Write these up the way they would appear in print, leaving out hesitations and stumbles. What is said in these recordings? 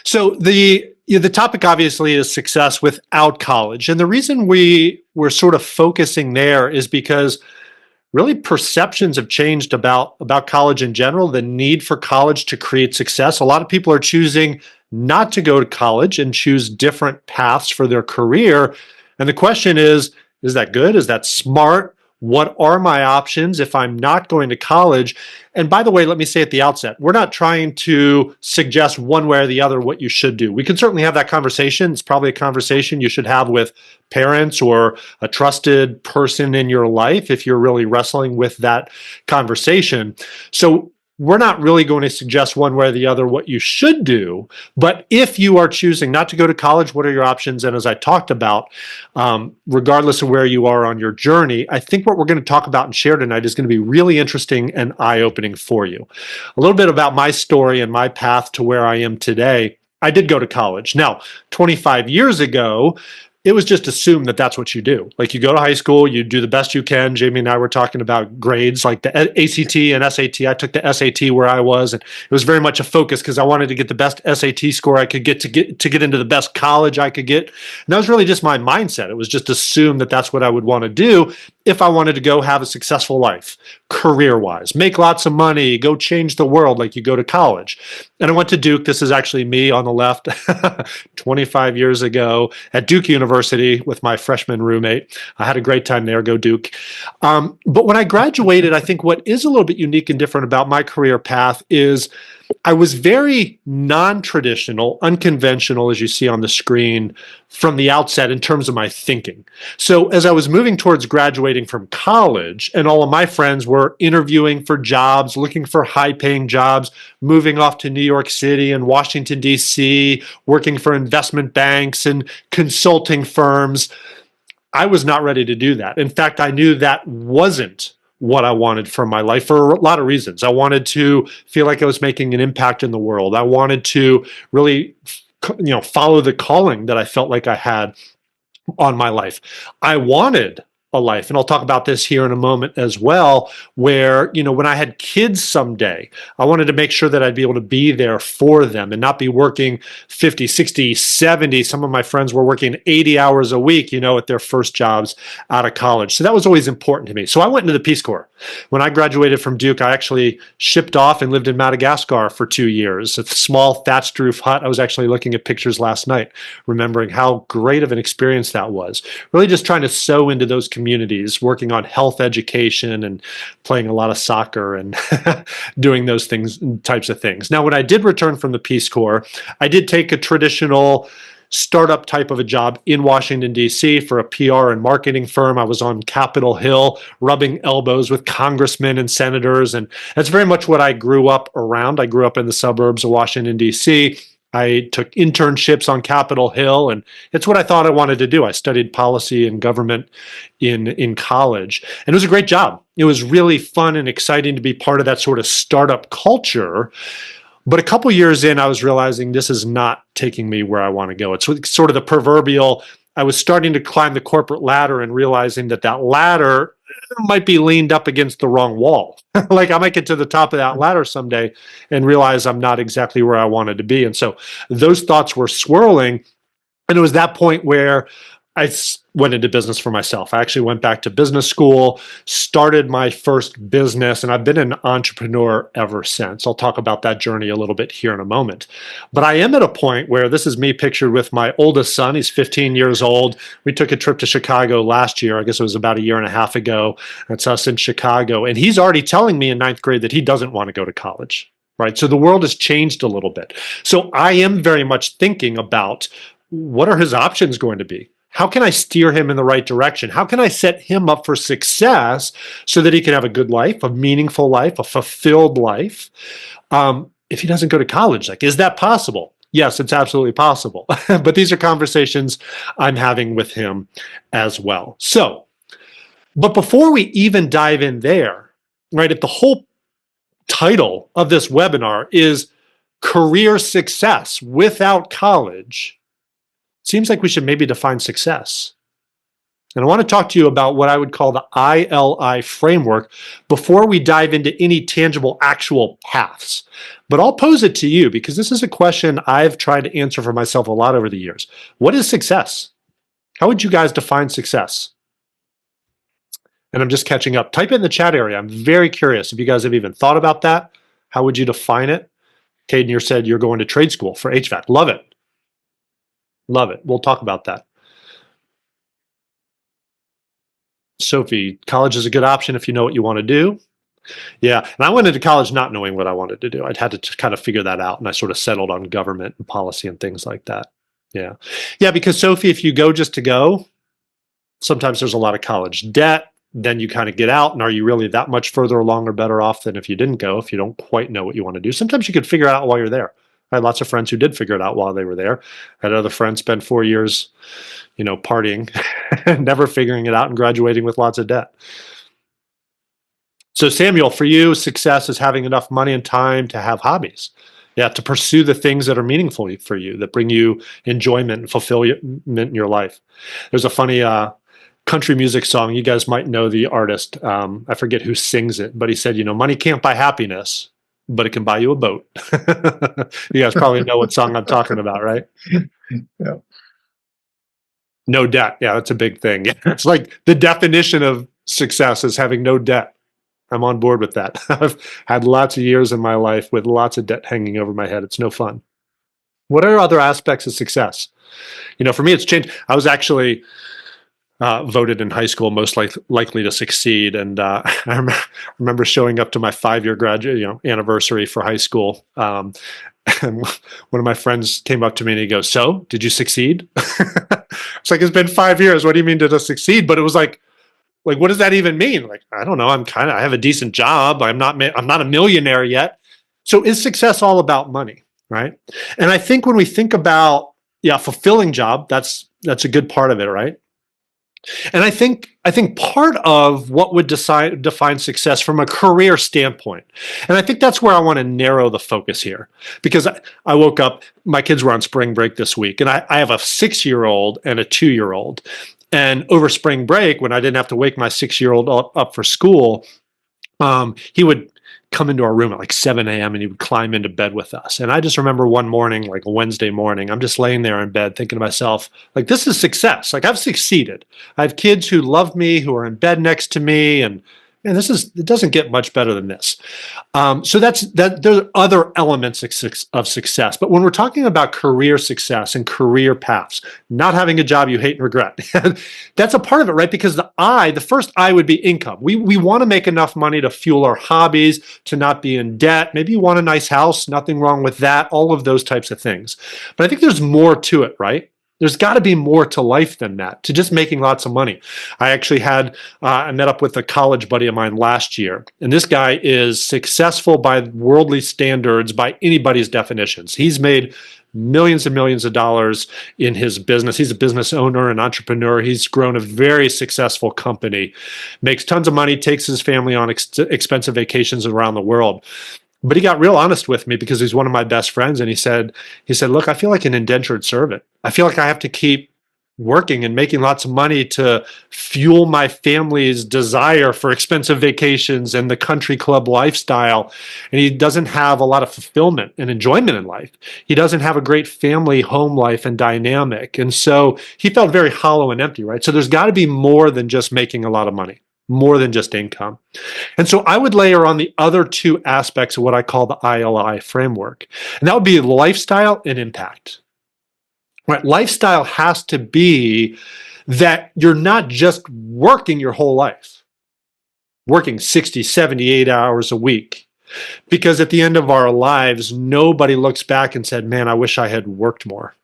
So the topic obviously is success without college. And the reason we're sort of focusing there is because really perceptions have changed about college in general, the need for college to create success. A lot of people are choosing not to go to college and choose different paths for their career. And the question is that good? Is that smart? What are my options if I'm not going to college? And by the way, let me say at the outset, we're not trying to suggest one way or the other what you should do. We can certainly have that conversation. It's probably a conversation you should have with parents or a trusted person in your life if you're really wrestling with that conversation. So we're not really going to suggest one way or the other what you should do. But if you are choosing not to go to college, what are your options? And as I talked about, regardless of where you are on your journey, I think what we're going to talk about and share tonight is going to be really interesting and eye-opening for you. A little bit about my story and my path to where I am today. I did go to college. Now, 25 years ago, it was just assumed that that's what you do. Like you go to high school, you do the best you can. Jamie and I were talking about grades like the ACT and SAT. I took the SAT where I was, and it was very much a focus because I wanted to get the best SAT score I could get to get into the best college I could get. And that was really just my mindset. It was just assumed that that's what I would want to do if I wanted to go have a successful life, career-wise, make lots of money, go change the world like you go to college. And I went to Duke. This is actually me on the left 25 years ago at Duke University with my freshman roommate. I had a great time there, go Duke. But when I graduated, I think what is a little bit unique and different about my career path is I was very non-traditional, unconventional, as you see on the screen from the outset in terms of my thinking. So as I was moving towards graduating from college and all of my friends were interviewing for jobs, looking for high-paying jobs, moving off to New York City and Washington, D.C., working for investment banks and consulting firms, I was not ready to do that. In fact, I knew that wasn't what I wanted for my life for a lot of reasons. I wanted to feel like I was making an impact in the world. I wanted to really, follow the calling that I felt like I had on my life. I wanted a life, and I'll talk about this here in a moment as well, where, when I had kids someday, I wanted to make sure that I'd be able to be there for them and not be working 50, 60, 70. Some of my friends were working 80 hours a week, at their first jobs out of college. So that was always important to me. So I went into the Peace Corps. When I graduated from Duke, I actually shipped off and lived in Madagascar for 2 years. A small thatched roof hut. I was actually looking at pictures last night, remembering how great of an experience that was. Really just trying to sow into those communities, working on health education and playing a lot of soccer and doing those types of things. Now, when I did return from the Peace Corps, I did take a traditional startup type of a job in Washington, D.C. for a PR and marketing firm. I was on Capitol Hill rubbing elbows with congressmen and senators. And that's very much what I grew up around. I grew up in the suburbs of Washington, D.C. I took internships on Capitol Hill, and it's what I thought I wanted to do. I studied policy and government in college, and it was a great job. It was really fun and exciting to be part of that sort of startup culture. But a couple years in, I was realizing this is not taking me where I want to go. It's sort of the proverbial, I was starting to climb the corporate ladder and realizing that ladder might be leaned up against the wrong wall. Like I might get to the top of that ladder someday and realize I'm not exactly where I wanted to be. And so those thoughts were swirling. And it was that point where I went into business for myself. I actually went back to business school, started my first business, and I've been an entrepreneur ever since. I'll talk about that journey a little bit here in a moment. But I am at a point where this is me pictured with my oldest son. He's 15 years old. We took a trip to Chicago last year. I guess it was about a year and a half ago. That's us in Chicago. And he's already telling me in ninth grade that he doesn't want to go to college, right? So the world has changed a little bit. So I am very much thinking about what are his options going to be? How can I steer him in the right direction? How can I set him up for success so that he can have a good life, a meaningful life, a fulfilled life? If he doesn't go to college, is that possible? Yes, it's absolutely possible. But these are conversations I'm having with him as well. But before we even dive in there, right, if the whole title of this webinar is Career Success Without College, seems like we should maybe define success. And I want to talk to you about what I would call the ILI framework before we dive into any tangible actual paths. But I'll pose it to you because this is a question I've tried to answer for myself a lot over the years. What is success? How would you guys define success? And I'm just catching up. Type it in the chat area. I'm very curious if you guys have even thought about that. How would you define it? Caden, you said you're going to trade school for HVAC. Love it. Love it. We'll talk about that. Sophie, college is a good option if you know what you want to do. Yeah, and I went into college not knowing what I wanted to do. I'd had to kind of figure that out, and I sort of settled on government and policy and things like that. Yeah. Yeah, because Sophie, if you go just to go, sometimes there's a lot of college debt. Then you kind of get out, and are you really that much further along or better off than if you didn't go, if you don't quite know what you want to do? Sometimes you could figure it out while you're there. I had lots of friends who did figure it out while they were there. I had other friends spend 4 years, partying, never figuring it out and graduating with lots of debt. So Samuel, for you, success is having enough money and time to have hobbies. Yeah, to pursue the things that are meaningful for you, that bring you enjoyment and fulfillment in your life. There's a funny country music song. You guys might know the artist. I forget who sings it, but he said, money can't buy happiness, but it can buy you a boat. You guys probably know what song I'm talking about, right? Yeah. No debt. Yeah, that's a big thing. It's like the definition of success is having no debt. I'm on board with that. I've had lots of years in my life with lots of debt hanging over my head. It's no fun. What are other aspects of success? For me, it's changed. I was actually voted in high school most likely to succeed, and I remember showing up to my 5-year graduate anniversary for high school. And one of my friends came up to me and he goes, "So, did you succeed?" It's like, it's been 5 years. What do you mean, did I succeed? But it was like, what does that even mean? Like, I don't know. I have a decent job. I'm not a millionaire yet. So is success all about money, right? And I think when we think about, fulfilling job, that's a good part of it, right? And I think part of what would define success from a career standpoint, and I think that's where I want to narrow the focus here, because I woke up, my kids were on spring break this week, and I have a 6-year-old and a 2-year-old. And over spring break, when I didn't have to wake my 6-year-old up for school, he would come into our room at like 7 a.m. and he would climb into bed with us. And I just remember one morning, like a Wednesday morning, I'm just laying there in bed thinking to myself, like, this is success. Like, I've succeeded. I have kids who love me, who are in bed next to me, and it doesn't get much better than this. So there's other elements of success. But when we're talking about career success and career paths, not having a job you hate and regret, that's a part of it, right? Because the first I would be income. We want to make enough money to fuel our hobbies, to not be in debt. Maybe you want a nice house, nothing wrong with that, all of those types of things. But I think there's more to it, right? There's got to be more to life than that, to just making lots of money. I actually I met up with a college buddy of mine last year, and this guy is successful by worldly standards, by anybody's definitions. He's made millions and millions of dollars in his business. He's a business owner, an entrepreneur. He's grown a very successful company, makes tons of money, takes his family on expensive vacations around the world. But he got real honest with me because he's one of my best friends. And he said, look, I feel like an indentured servant. I feel like I have to keep working and making lots of money to fuel my family's desire for expensive vacations and the country club lifestyle. And he doesn't have a lot of fulfillment and enjoyment in life. He doesn't have a great family home life and dynamic. And so he felt very hollow and empty, right? So there's got to be more than just making a lot of money, more than just income. And so I would layer on the other two aspects of what I call the ILI framework. And that would be lifestyle and impact. Right? Lifestyle has to be that you're not just working your whole life, working 60, 78 hours a week. Because at the end of our lives, nobody looks back and said, man, I wish I had worked more.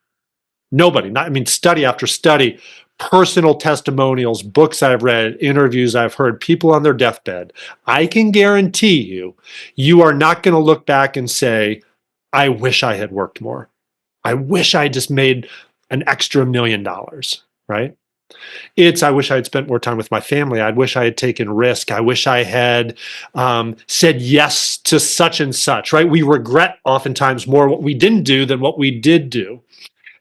Nobody. Study after study, personal testimonials, books I've read, interviews I've heard, people on their deathbed. I can guarantee you are not going to look back and say, I wish I had worked more. I wish I just made an extra $1 million, right? I wish I had spent more time with my family. I wish I had taken risk. I wish I had said yes to such and such, right? We regret oftentimes more what we didn't do than what we did do.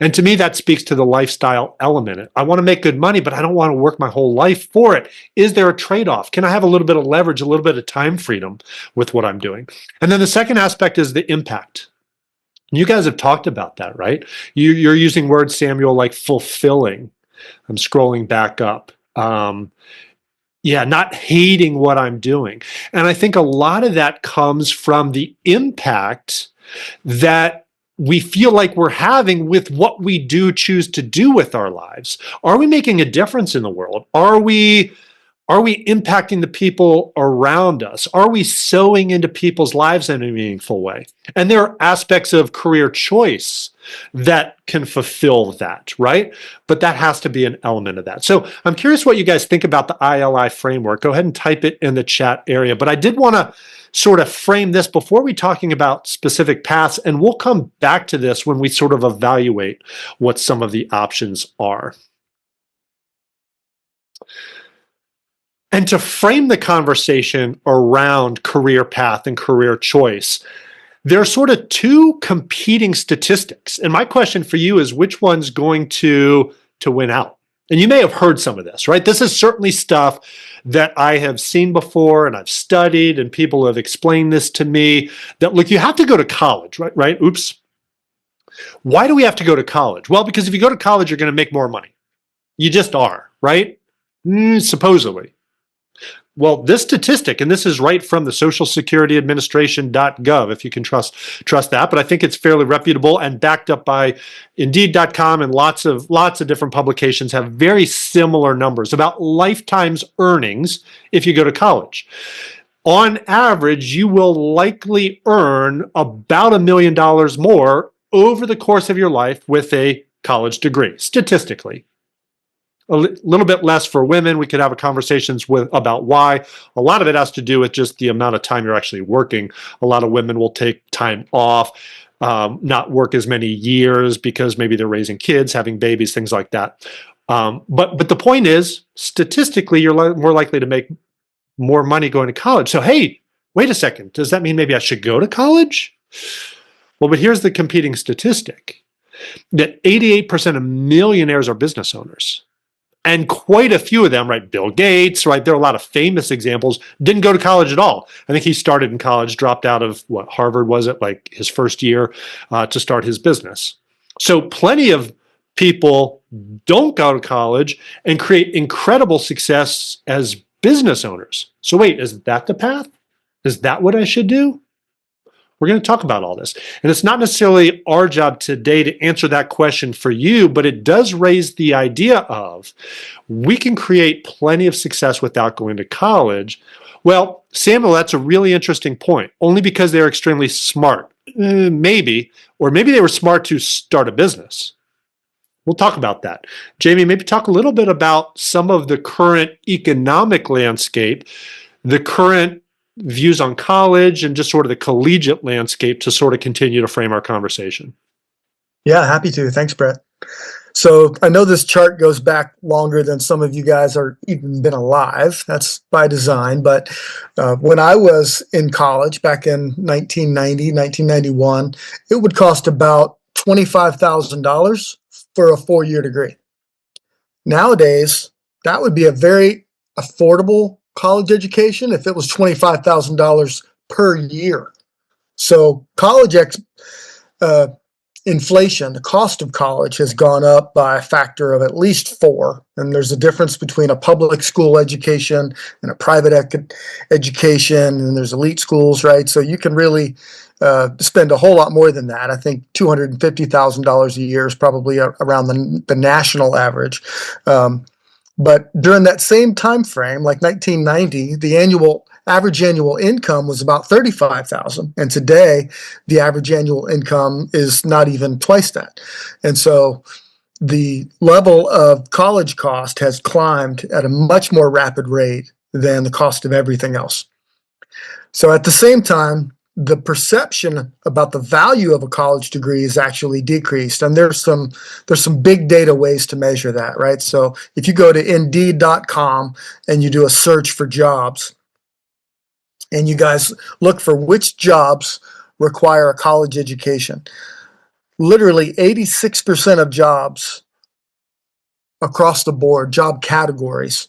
And to me, that speaks to the lifestyle element. I want to make good money, but I don't want to work my whole life for it. Is there a trade-off? Can I have a little bit of leverage, a little bit of time freedom with what I'm doing? And then the second aspect is the impact. You guys have talked about that, right? You're using words, Samuel, like fulfilling. I'm scrolling back up. Yeah, not hating what I'm doing. And I think a lot of that comes from the impact that we feel like we're having with what we do choose to do with our lives. Are we making a difference in the world? Are we impacting the people around us? Are we sewing into people's lives in a meaningful way? And there are aspects of career choice that can fulfill that, right? But that has to be an element of that. So I'm curious what you guys think about the ILI framework. Go ahead and type it in the chat area. But I did want to sort of frame this before we talking about specific paths, and we'll come back to this when we sort of evaluate what some of the options are. And to frame the conversation around career path and career choice, there are sort of two competing statistics. And my question for you is, which one's going to win out? And you may have heard some of this, right? This is certainly stuff that I have seen before and I've studied, and people have explained this to me, that look, you have to go to college, right? Oops. Why do we have to go to college? Well, because if you go to college, you're going to make more money. You just are, right? Supposedly. Well, this statistic, and this is right from the Social Security Administration.gov, if you can trust that, but I think it's fairly reputable and backed up by Indeed.com, and lots of different publications have very similar numbers about lifetime's earnings if you go to college. On average, you will likely earn about $1 million more over the course of your life with a college degree, statistically. A little bit less for women. We could have conversations about why. A lot of it has to do with just the amount of time you're actually working. A lot of women will take time off, not work as many years because maybe they're raising kids, having babies, things like that. But the point is, statistically, you're more likely to make more money going to college. So, hey, wait a second. Does that mean maybe I should go to college? Well, but here's the competing statistic, that 88% of millionaires are business owners. And quite a few of them, right? Bill Gates, right? There are a lot of famous examples, didn't go to college at all. I think he started in college, dropped out of Harvard was it, like his first year to start his business. So plenty of people don't go to college and create incredible success as business owners. So wait, is that the path? Is that what I should do? We're going to talk about all this. And it's not necessarily our job today to answer that question for you, but it does raise the idea of we can create plenty of success without going to college. Well, Samuel, that's a really interesting point, only because they're extremely smart. Maybe, or maybe they were smart to start a business. We'll talk about that. Jamie, maybe talk a little bit about some of the current economic landscape, the current views on college, and just sort of the collegiate landscape to sort of continue to frame our conversation. Yeah, happy to. Thanks, Brett. So I know this chart goes back longer than some of you guys are even been alive. That's by design. But when I was in college back in 1990, 1991, it would cost about $25,000 for a 4-year degree. Nowadays, that would be a very affordable college education if it was $25,000 per year. So college inflation, the cost of college has gone up by a factor of at least 4. And there's a difference between a public school education and a private education, and there's elite schools, right? So you can really spend a whole lot more than that. I think $250,000 a year is probably around the national average. But during that same time frame, like 1990, the average annual income was about $35,000, and today the average annual income is not even twice that. And so the level of college cost has climbed at a much more rapid rate than the cost of everything else. So at the same time, the perception about the value of a college degree is actually decreased. And there's some big data ways to measure that, right? So if you go to Indeed.com and you do a search for jobs, and you guys look for which jobs require a college education, literally 86% of jobs across the board, job categories,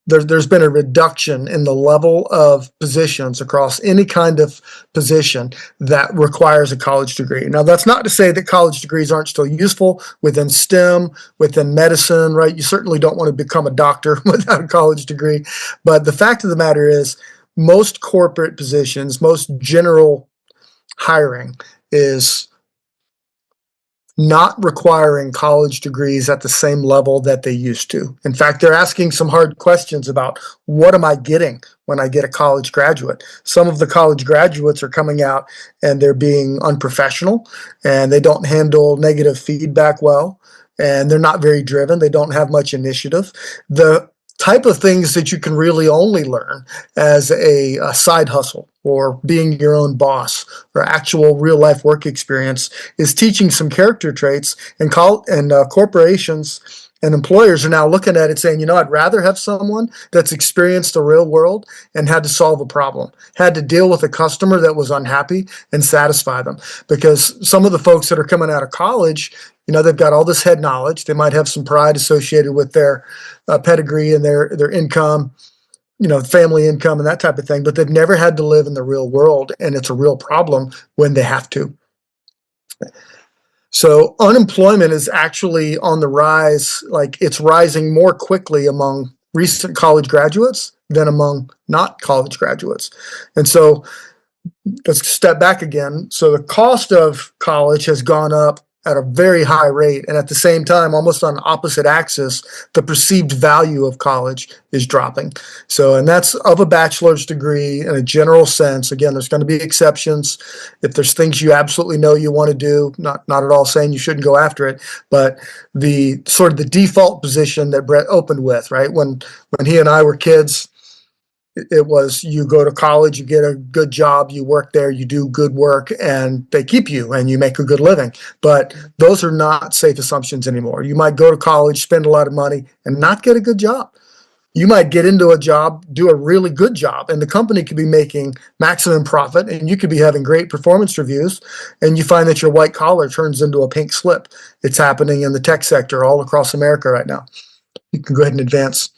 there's been a reduction in the level of positions across any kind of position that requires a college degree. Now, that's not to say that college degrees aren't still useful within STEM, within medicine, right? You certainly don't want to become a doctor without a college degree. But the fact of the matter is, most corporate positions, most general hiring is not requiring college degrees at the same level that they used to. In fact, they're asking some hard questions about what am I getting when I get a college graduate. Some of the college graduates are coming out and they're being unprofessional and they don't handle negative feedback well and they're not very driven. They don't have much initiative. The type of things that you can really only learn as a side hustle or being your own boss or actual real life work experience is teaching some character traits, and corporations and employers are now looking at it saying, you know, I'd rather have someone that's experienced the real world and had to solve a problem, had to deal with a customer that was unhappy and satisfy them. Because some of the folks that are coming out of college, you know, they've got all this head knowledge. They might have some pride associated with their pedigree and their income, you know, family income and that type of thing, but they've never had to live in the real world, and it's a real problem when they have to. So unemployment is actually on the rise, like it's rising more quickly among recent college graduates than among not college graduates. And so let's step back again. So the cost of college has gone up at a very high rate, and at the same time, almost on opposite axis, the perceived value of college is dropping. So, and that's of a bachelor's degree in a general sense. Again, there's going to be exceptions. If there's things you absolutely know you want to do, not at all saying you shouldn't go after it, but the sort of the default position that Brett opened with, right? When he and I were kids, it was you go to college, you get a good job, you work there, you do good work, and they keep you and you make a good living. But those are not safe assumptions anymore. You might go to college, spend a lot of money, and not get a good job. You might get into a job, do a really good job, and the company could be making maximum profit, and you could be having great performance reviews, and you find that your white collar turns into a pink slip. It's happening in the tech sector all across America right now. You can go ahead and advance.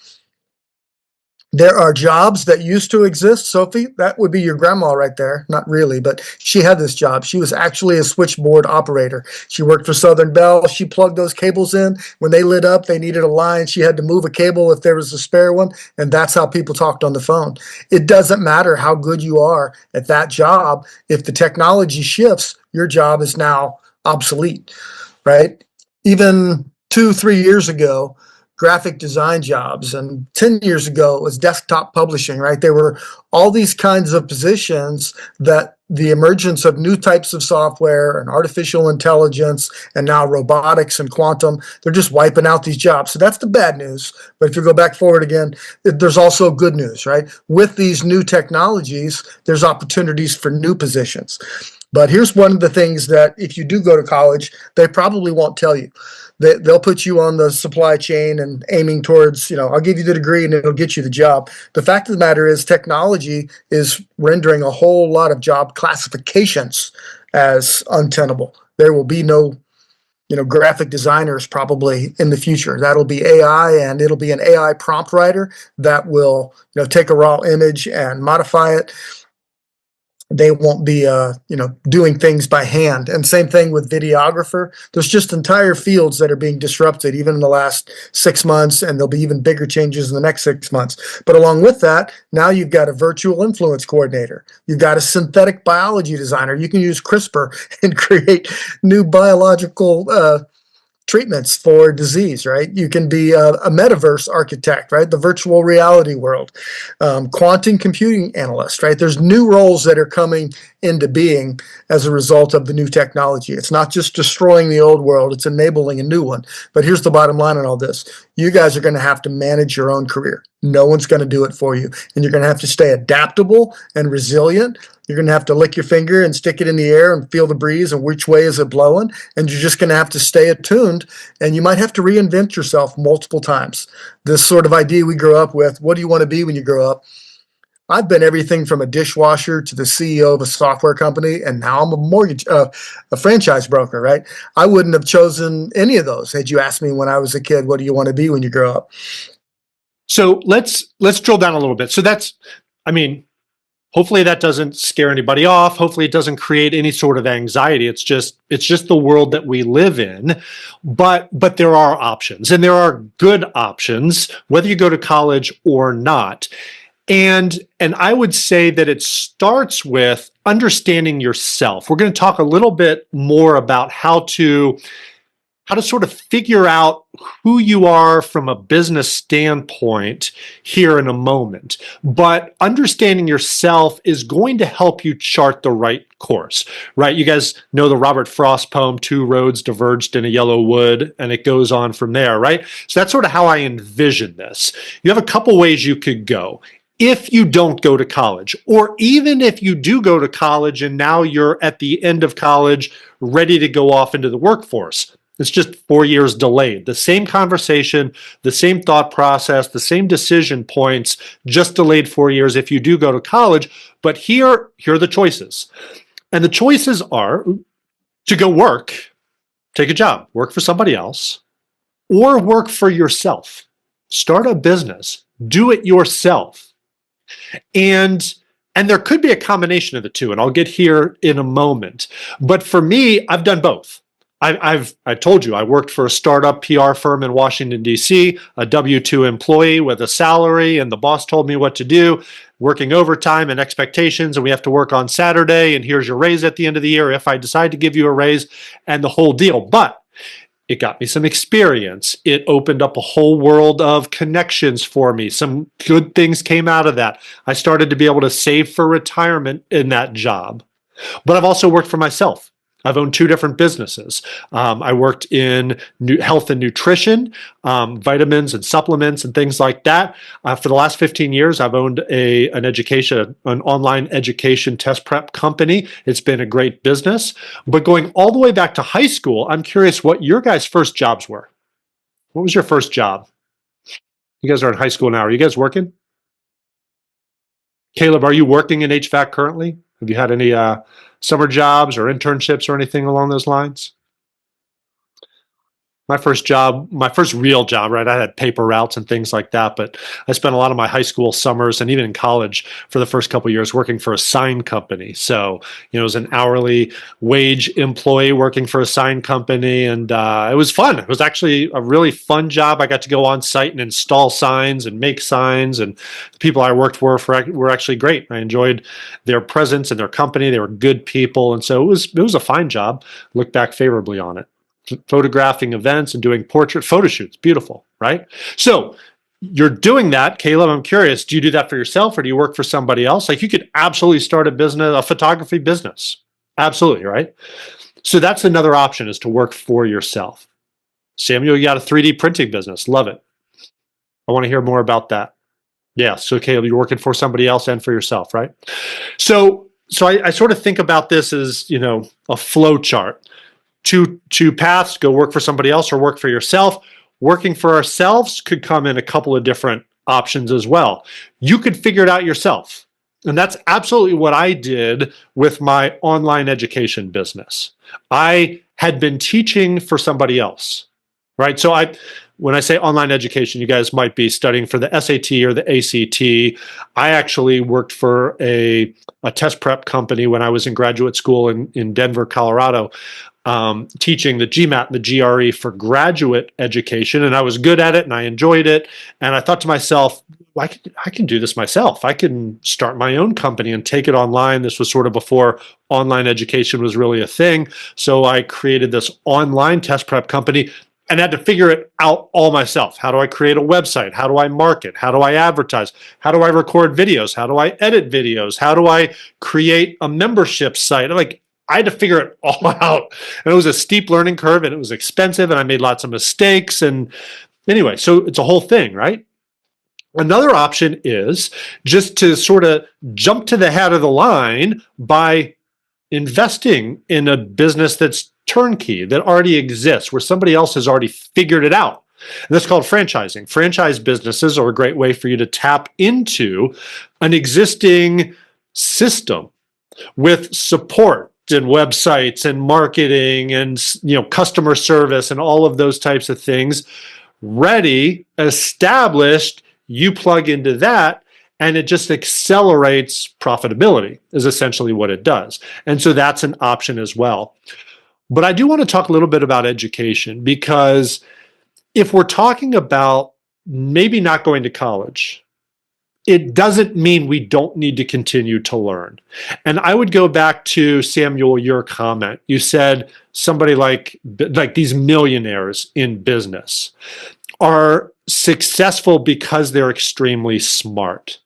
There are jobs that used to exist. Sophie, that would be your grandma right there. Not really, but she had this job. She was actually a switchboard operator. She worked for Southern Bell. She plugged those cables in. When they lit up, they needed a line. She had to move a cable if there was a spare one, and that's how people talked on the phone. It doesn't matter how good you are at that job. If the technology shifts, your job is now obsolete, right? Even 2-3 years ago, graphic design jobs, and 10 years ago it was desktop publishing, right? There were all these kinds of positions that the emergence of new types of software and artificial intelligence and now robotics and quantum, they're just wiping out these jobs. So that's the bad news. But if you go back forward again, there's also good news, right? With these new technologies, there's opportunities for new positions. But here's one of the things that if you do go to college, they probably won't tell you. They'll put you on the supply chain and aiming towards, you know, I'll give you the degree and it'll get you the job. The fact of the matter is technology is rendering a whole lot of job classifications as untenable. There will be no, you know, graphic designers probably in the future. That'll be AI, and it'll be an AI prompt writer that will, you know, take a raw image and modify it. They won't be doing things by hand. And same thing with videographer. There's just entire fields that are being disrupted even in the last 6 months, and there'll be even bigger changes in the next 6 months. But along with that, now you've got a virtual influence coordinator. You've got a synthetic biology designer. You can use CRISPR and create new biological treatments for disease, right? You can be a metaverse architect, right? The virtual reality world, quantum computing analyst, right? There's new roles that are coming into being as a result of the new technology. It's not just destroying the old world, it's enabling a new one. But here's the bottom line on all this. You guys are going to have to manage your own career. No one's going to do it for you. And you're going to have to stay adaptable and resilient. You're going to have to lick your finger and stick it in the air and feel the breeze and which way is it blowing. And you're just going to have to stay attuned, and you might have to reinvent yourself multiple times. This sort of idea we grow up with, what do you want to be when you grow up? I've been everything from a dishwasher to the CEO of a software company, and now I'm a franchise broker, right? I wouldn't have chosen any of those had you asked me when I was a kid, what do you want to be when you grow up? So let's drill down a little bit. So that's, I mean, hopefully that doesn't scare anybody off. Hopefully it doesn't create any sort of anxiety. It's just the world that we live in. But there are options, and there are good options, whether you go to college or not. And I would say that it starts with understanding yourself. We're going to talk a little bit more about how to sort of figure out who you are from a business standpoint here in a moment. But understanding yourself is going to help you chart the right course, right? You guys know the Robert Frost poem, Two Roads Diverged in a Yellow Wood, and it goes on from there, right? So that's sort of how I envision this. You have a couple ways you could go. If you don't go to college, or even if you do go to college and now you're at the end of college, ready to go off into the workforce. It's just 4 years delayed. The same conversation, the same thought process, the same decision points, just delayed 4 years if you do go to college. But here are the choices. And the choices are to go work, take a job, work for somebody else, or work for yourself. Start a business, do it yourself. And there could be a combination of the two, and I'll get here in a moment. But for me, I've done both. I told you I worked for a startup PR firm in Washington, D.C., a W-2 employee with a salary, and the boss told me what to do, working overtime and expectations, and we have to work on Saturday, and here's your raise at the end of the year if I decide to give you a raise, and the whole deal. But it got me some experience. It opened up a whole world of connections for me. Some good things came out of that. I started to be able to save for retirement in that job. But I've also worked for myself. I've owned two different businesses. I worked in health and nutrition, vitamins and supplements and things like that. For the last 15 years, I've owned an online education test prep company. It's been a great business. But going all the way back to high school, I'm curious what your guys' first jobs were. What was your first job? You guys are in high school now. Are you guys working? Caleb, are you working in HVAC currently? Have you had any summer jobs or internships or anything along those lines? My first job, my first real job, right? I had paper routes and things like that, but I spent a lot of my high school summers and even in college for the first couple of years working for a sign company. So, it was an hourly wage employee working for a sign company, and it was fun. It was actually a really fun job. I got to go on site and install signs and make signs, and the people I worked for were actually great. I enjoyed their presence and their company. They were good people, and so it was a fine job. Look back favorably on it. Photographing events and doing portrait photo shoots. Beautiful, right? So you're doing that, Caleb. I'm curious, do you do that for yourself or do you work for somebody else? Like you could absolutely start a business, a photography business. Absolutely, right? So that's another option is to work for yourself. Samuel, you got a 3D printing business. Love it. I want to hear more about that. Yeah. So Caleb, you're working for somebody else and for yourself, right? So I sort of think about this as, a flow chart. Two paths, go work for somebody else or work for yourself. Working for ourselves could come in a couple of different options as well. You could figure it out yourself. And that's absolutely what I did with my online education business. I had been teaching for somebody else, right? So when I say online education, you guys might be studying for the SAT or the ACT. I actually worked for a test prep company when I was in graduate school in Denver, Colorado. Teaching the GMAT and the GRE for graduate education, and I was good at it and I enjoyed it. And I thought to myself, I can do this myself. I can start my own company and take it online. This was sort of before online education was really a thing. So I created this online test prep company and had to figure it out all myself. How do I create a website? How do I market? How do I advertise? How do I record videos? How do I edit videos? How do I create a membership site? I had to figure it all out. And it was a steep learning curve and it was expensive and I made lots of mistakes. And anyway, so it's a whole thing, right? Another option is just to sort of jump to the head of the line by investing in a business that's turnkey, that already exists, where somebody else has already figured it out. And that's called franchising. Franchise businesses are a great way for you to tap into an existing system with support and websites and marketing and customer service and all of those types of things ready, established. You plug into that and it just accelerates profitability is essentially what it does. And so that's an option as well. But I do want to talk a little bit about education, because if we're talking about maybe not going to college, it doesn't mean we don't need to continue to learn. And I would go back to, Samuel, your comment. You said somebody like these millionaires in business are successful because they're extremely smart.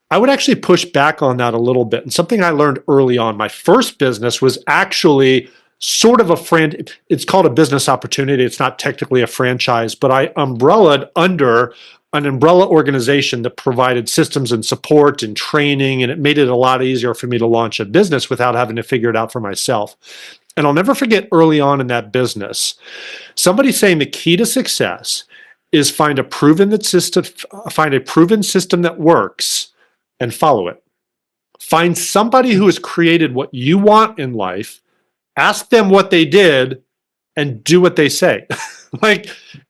I would actually push back on that a little bit. And something I learned early on, my first business was actually sort of it's called a business opportunity. It's not technically a franchise, but I umbrellaed under an umbrella organization that provided systems and support and training, and it made it a lot easier for me to launch a business without having to figure it out for myself. And I'll never forget early on in that business, somebody saying the key to success is find a proven system that works and follow it. Find somebody who has created what you want in life, ask them what they did, and do what they say.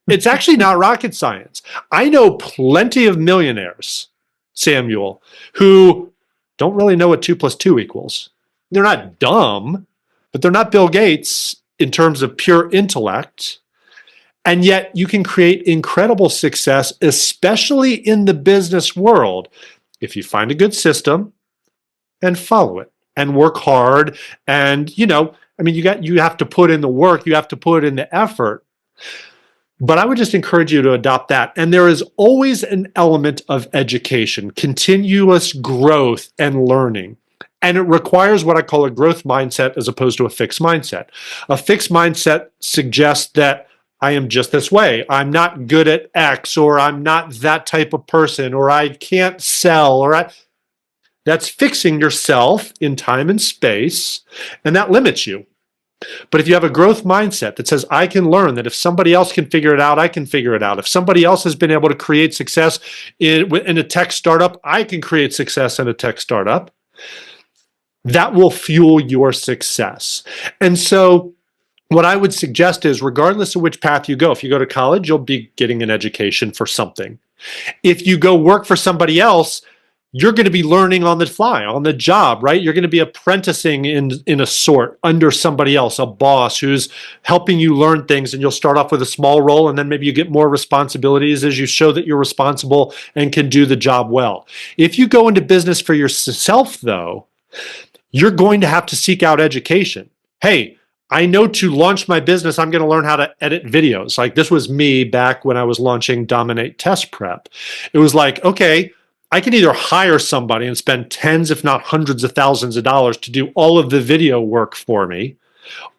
It's actually not rocket science. I know plenty of millionaires, Samuel, who don't really know what 2 + 2 equals. They're not dumb, but they're not Bill Gates in terms of pure intellect. And yet you can create incredible success, especially in the business world, if you find a good system and follow it and work hard. And, you have to put in the work, you have to put in the effort. But I would just encourage you to adopt that. And there is always an element of education, continuous growth and learning. And it requires what I call a growth mindset as opposed to a fixed mindset. A fixed mindset suggests that I am just this way. I'm not good at X, or I'm not that type of person, or I can't sell, that's fixing yourself in time and space, and that limits you. But if you have a growth mindset that says, I can learn, that if somebody else can figure it out, I can figure it out. If somebody else has been able to create success in a tech startup, I can create success in a tech startup. That will fuel your success. And so what I would suggest is, regardless of which path you go, if you go to college, you'll be getting an education for something. If you go work for somebody else, you're going to be learning on the fly, on the job, right? You're going to be apprenticing in a sort under somebody else, a boss who's helping you learn things, and you'll start off with a small role, and then maybe you get more responsibilities as you show that you're responsible and can do the job well. If you go into business for yourself, though, you're going to have to seek out education. Hey, I know to launch my business, I'm going to learn how to edit videos. Like, this was me back when I was launching Dominate Test Prep. It was like, okay, I can either hire somebody and spend tens, if not hundreds of thousands of dollars to do all of the video work for me,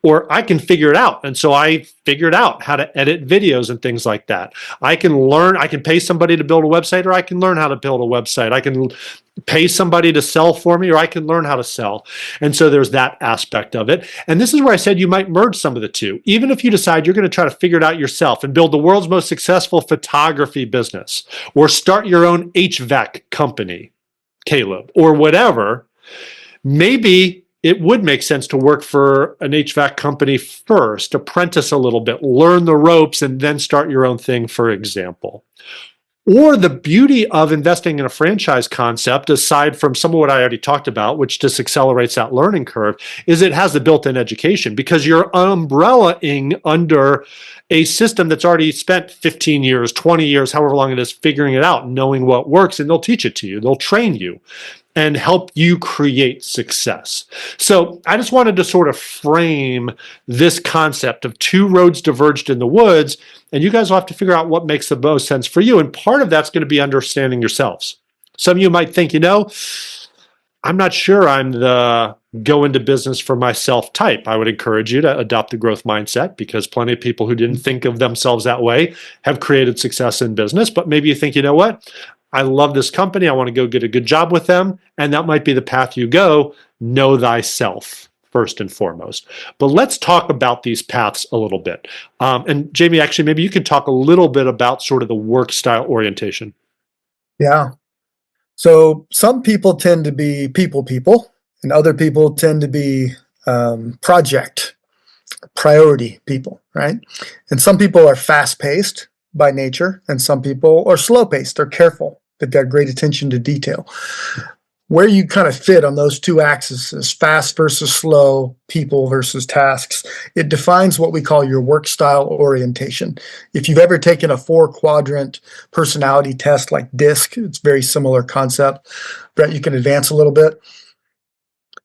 or I can figure it out. And so I figured out how to edit videos and things like that. I can pay somebody to build a website, or I can learn how to build a website. I can pay somebody to sell for me, or I can learn how to sell. And so there's that aspect of it. And this is where I said you might merge some of the two. Even if you decide you're going to try to figure it out yourself and build the world's most successful photography business, or start your own HVAC company, Caleb, or whatever, maybe it would make sense to work for an HVAC company first, apprentice a little bit, learn the ropes, and then start your own thing, for example. Or the beauty of investing in a franchise concept, aside from some of what I already talked about, which just accelerates that learning curve, is it has the built-in education, because you're umbrellaing under a system that's already spent 15 years, 20 years, however long it is, figuring it out, knowing what works, and they'll teach it to you. They'll train you and help you create success. So I just wanted to sort of frame this concept of two roads diverged in the woods, and you guys will have to figure out what makes the most sense for you. And part of that's going to be understanding yourselves. Some of you might think, I'm not sure I'm the go into business for myself type. I would encourage you to adopt the growth mindset, because plenty of people who didn't think of themselves that way have created success in business. But maybe you think, I love this company, I want to go get a good job with them, and that might be the path you go. Know thyself. first and foremost. But let's talk about these paths a little bit. And Jamie, actually, maybe you could talk a little bit about sort of the work style orientation. Yeah. So some people tend to be people, and other people tend to be project priority people, right? And some people are fast paced by nature, and some people are slow paced. They're careful. They've got great attention to detail. Where you kind of fit on those two axes, fast versus slow, people versus tasks, it defines what we call your work style orientation. If you've ever taken a 4-quadrant personality test like DISC, it's a very similar concept. Brett, you can advance a little bit.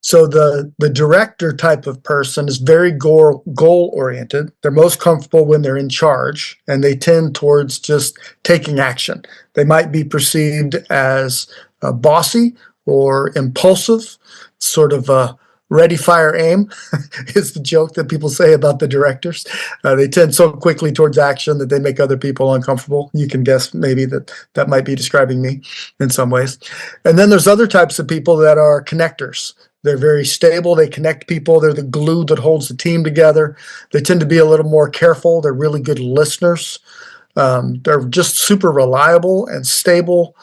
So the director type of person is very goal oriented. They're most comfortable when they're in charge, and they tend towards just taking action. They might be perceived as bossy or impulsive, sort of ready, fire, aim is the joke that people say about the directors. They tend so quickly towards action that they make other people uncomfortable. You can guess maybe that might be describing me in some ways. And then there's other types of people that are connectors. They're very stable. They connect people. They're the glue that holds the team together. They tend to be a little more careful. They're really good listeners. They're just super reliable and stable,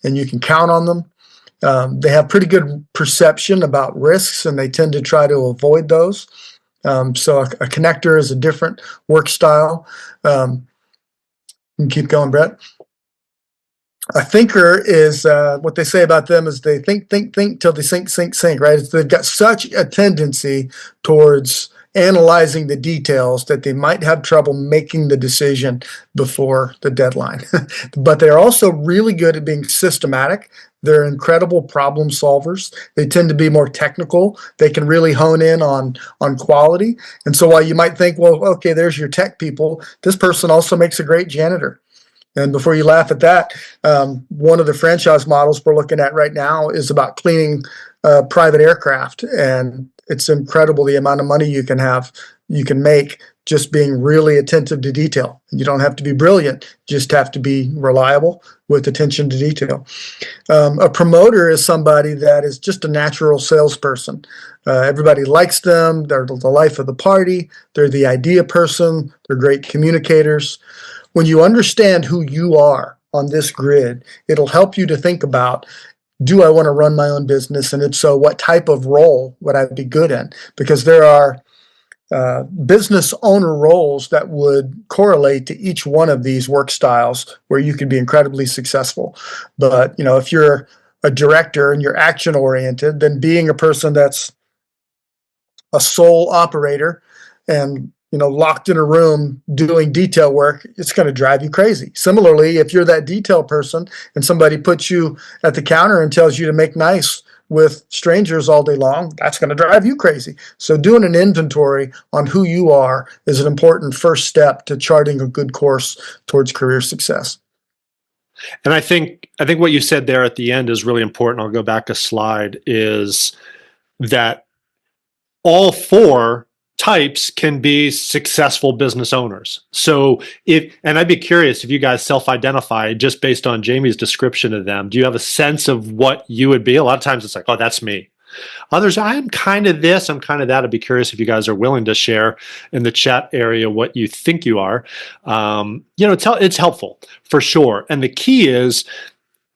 and you can count on them. They have pretty good perception about risks, and they tend to try to avoid those. So a connector is a different work style. You can keep going, Brett. A thinker is what they say about them is they think till they sink, right? They've got such a tendency towards analyzing the details that they might have trouble making the decision before the deadline. But they're also really good at being systematic. They're incredible problem solvers. They tend to be more technical. They can really hone in on quality. And so while you might think, well, okay, there's your tech people, this person also makes a great janitor. And before you laugh at that, one of the franchise models we're looking at right now is about cleaning private aircraft. And it's incredible the amount of money you can make just being really attentive to detail. You don't have to be brilliant, you just have to be reliable with attention to detail. A promoter is somebody that is just a natural salesperson. Everybody likes them. They're the life of the party. They're the idea person. They're great communicators. When you understand who you are on this grid, it'll help you to think about, do I want to run my own business? And if so, what type of role would I be good in? Because there are business owner roles that would correlate to each one of these work styles where you could be incredibly successful. But, if you're a director and you're action oriented, then being a person that's a sole operator and locked in a room doing detail work, it's going to drive you crazy. Similarly, if you're that detail person and somebody puts you at the counter and tells you to make nice with strangers all day long, that's going to drive you crazy. So doing an inventory on who you are is an important first step to charting a good course towards career success. And I think what you said there at the end is really important. I'll go back a slide, is that all 4 types can be successful business owners. So and I'd be curious if you guys self-identify just based on Jamie's description of them. Do you have a sense of what you would be? A lot of times it's like, oh, that's me. Others, I'm kind of this, I'm kind of that. I'd be curious if you guys are willing to share in the chat area what you think you are. It's helpful for sure. And the key is,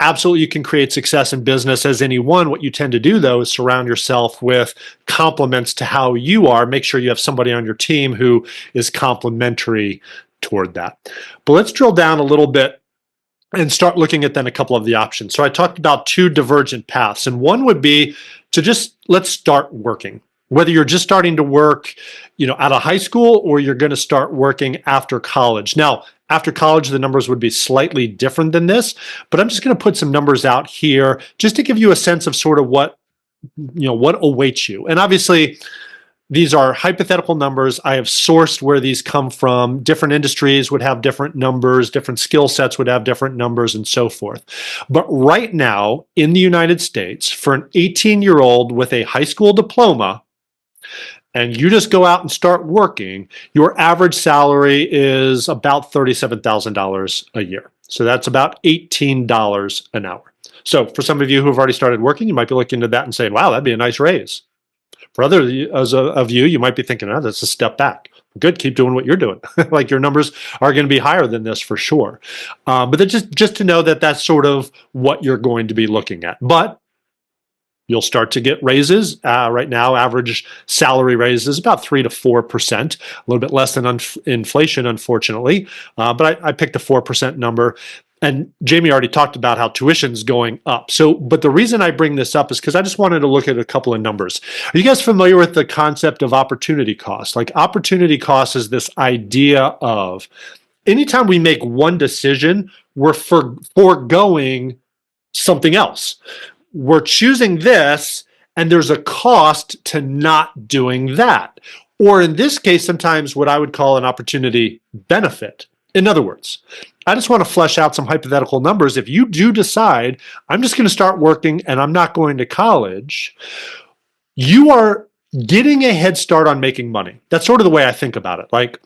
absolutely, you can create success in business as anyone. What you tend to do, though, is surround yourself with complements to how you are. Make sure you have somebody on your team who is complementary toward that. But let's drill down a little bit and start looking at then a couple of the options. So I talked about 2 divergent paths, and one would be to let's start working. Whether you're just starting to work, out of high school, or you're going to start working after college. Now, after college, the numbers would be slightly different than this, but I'm just going to put some numbers out here just to give you a sense of sort of what awaits you. And obviously, these are hypothetical numbers. I have sourced where these come from. Different industries would have different numbers, different skill sets would have different numbers, and so forth. But right now, in the United States, for an 18-year-old with a high school diploma, and you just go out and start working, your average salary is about $37,000 a year. So that's about $18 an hour. So for some of you who have already started working, you might be looking at that and saying, wow, that'd be a nice raise. For others of you, you might be thinking, oh, that's a step back. Good, keep doing what you're doing. Like your numbers are going to be higher than this for sure. But just to know that that's sort of what you're going to be looking at. But you'll start to get raises. Right now, average salary raise is about 3 to 4%, a little bit less than inflation, unfortunately. But I picked a 4% number. And Jamie already talked about how tuition's going up. But the reason I bring this up is because I just wanted to look at a couple of numbers. Are you guys familiar with the concept of opportunity cost? Like opportunity cost is this idea of anytime we make one decision, we're foregoing something else. We're choosing this, and there's a cost to not doing that. Or in this case, sometimes what I would call an opportunity benefit. In other words, I just want to flesh out some hypothetical numbers. If you do decide, I'm just going to start working and I'm not going to college, you are getting a head start on making money. That's sort of the way I think about it. Like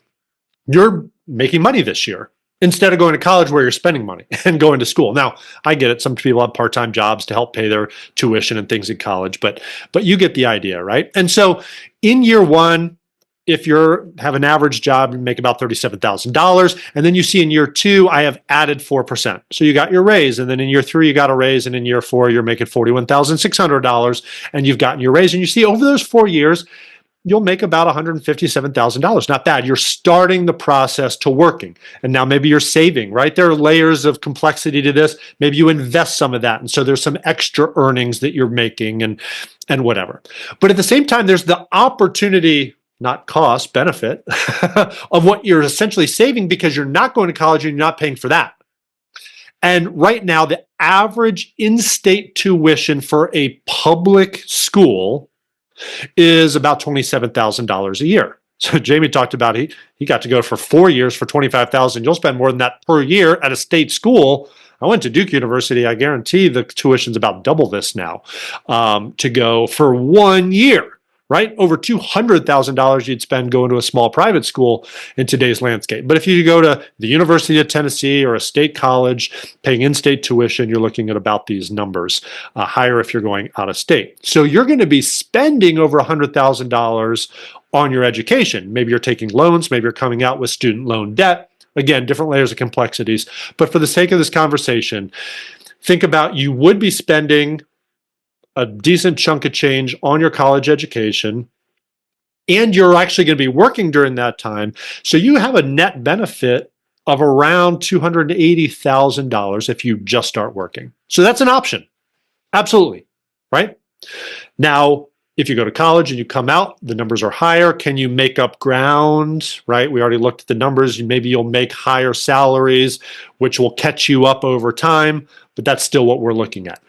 you're making money this year instead of going to college where you're spending money and going to school. Now, I get it. Some people have part-time jobs to help pay their tuition and things in college, but you get the idea, right? And so in year one, if you have an average job, you make about $37,000. And then you see in year two, I have added 4%. So you got your raise. And then in year three, you got a raise. And in year four, you're making $41,600 and you've gotten your raise. And you see over those 4 years, you'll make about $157,000. Not bad. You're starting the process to working. And now maybe you're saving, right? There are layers of complexity to this. Maybe you invest some of that. And so there's some extra earnings that you're making and whatever. But at the same time, there's the opportunity, not cost, benefit of what you're essentially saving because you're not going to college and you're not paying for that. And right now, the average in-state tuition for a public school is about $27,000 a year. So Jamie talked about he got to go for 4 years for $25,000. You'll spend more than that per year at a state school. I went to Duke University. I guarantee the tuition's about double this now to go for 1 year. Right? Over $200,000 you'd spend going to a small private school in today's landscape. But if you go to the University of Tennessee or a state college paying in-state tuition, you're looking at about these numbers, higher if you're going out of state. So you're going to be spending over $100,000 on your education. Maybe you're taking loans, maybe you're coming out with student loan debt. Again, different layers of complexities. But for the sake of this conversation, think about you would be spending a decent chunk of change on your college education, and you're actually going to be working during that time. So you have a net benefit of around $280,000 if you just start working. So that's an option. Absolutely. Right? Now, if you go to college and you come out, the numbers are higher. Can you make up ground? Right? We already looked at the numbers. Maybe you'll make higher salaries, which will catch you up over time, but that's still what we're looking at.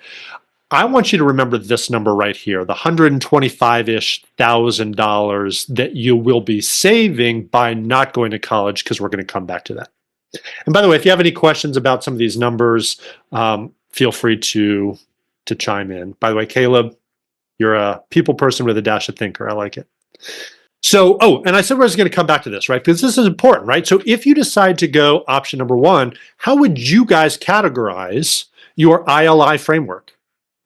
I want you to remember this number right here, the $125-ish thousand that you will be saving by not going to college, because we're going to come back to that. And by the way, if you have any questions about some of these numbers, feel free to chime in. By the way, Caleb, you're a people person with a dash of thinker. I like it. So, and I said we're going to come back to this, right? Because this is important, right? So if you decide to go option number one, how would you guys categorize your ILI framework?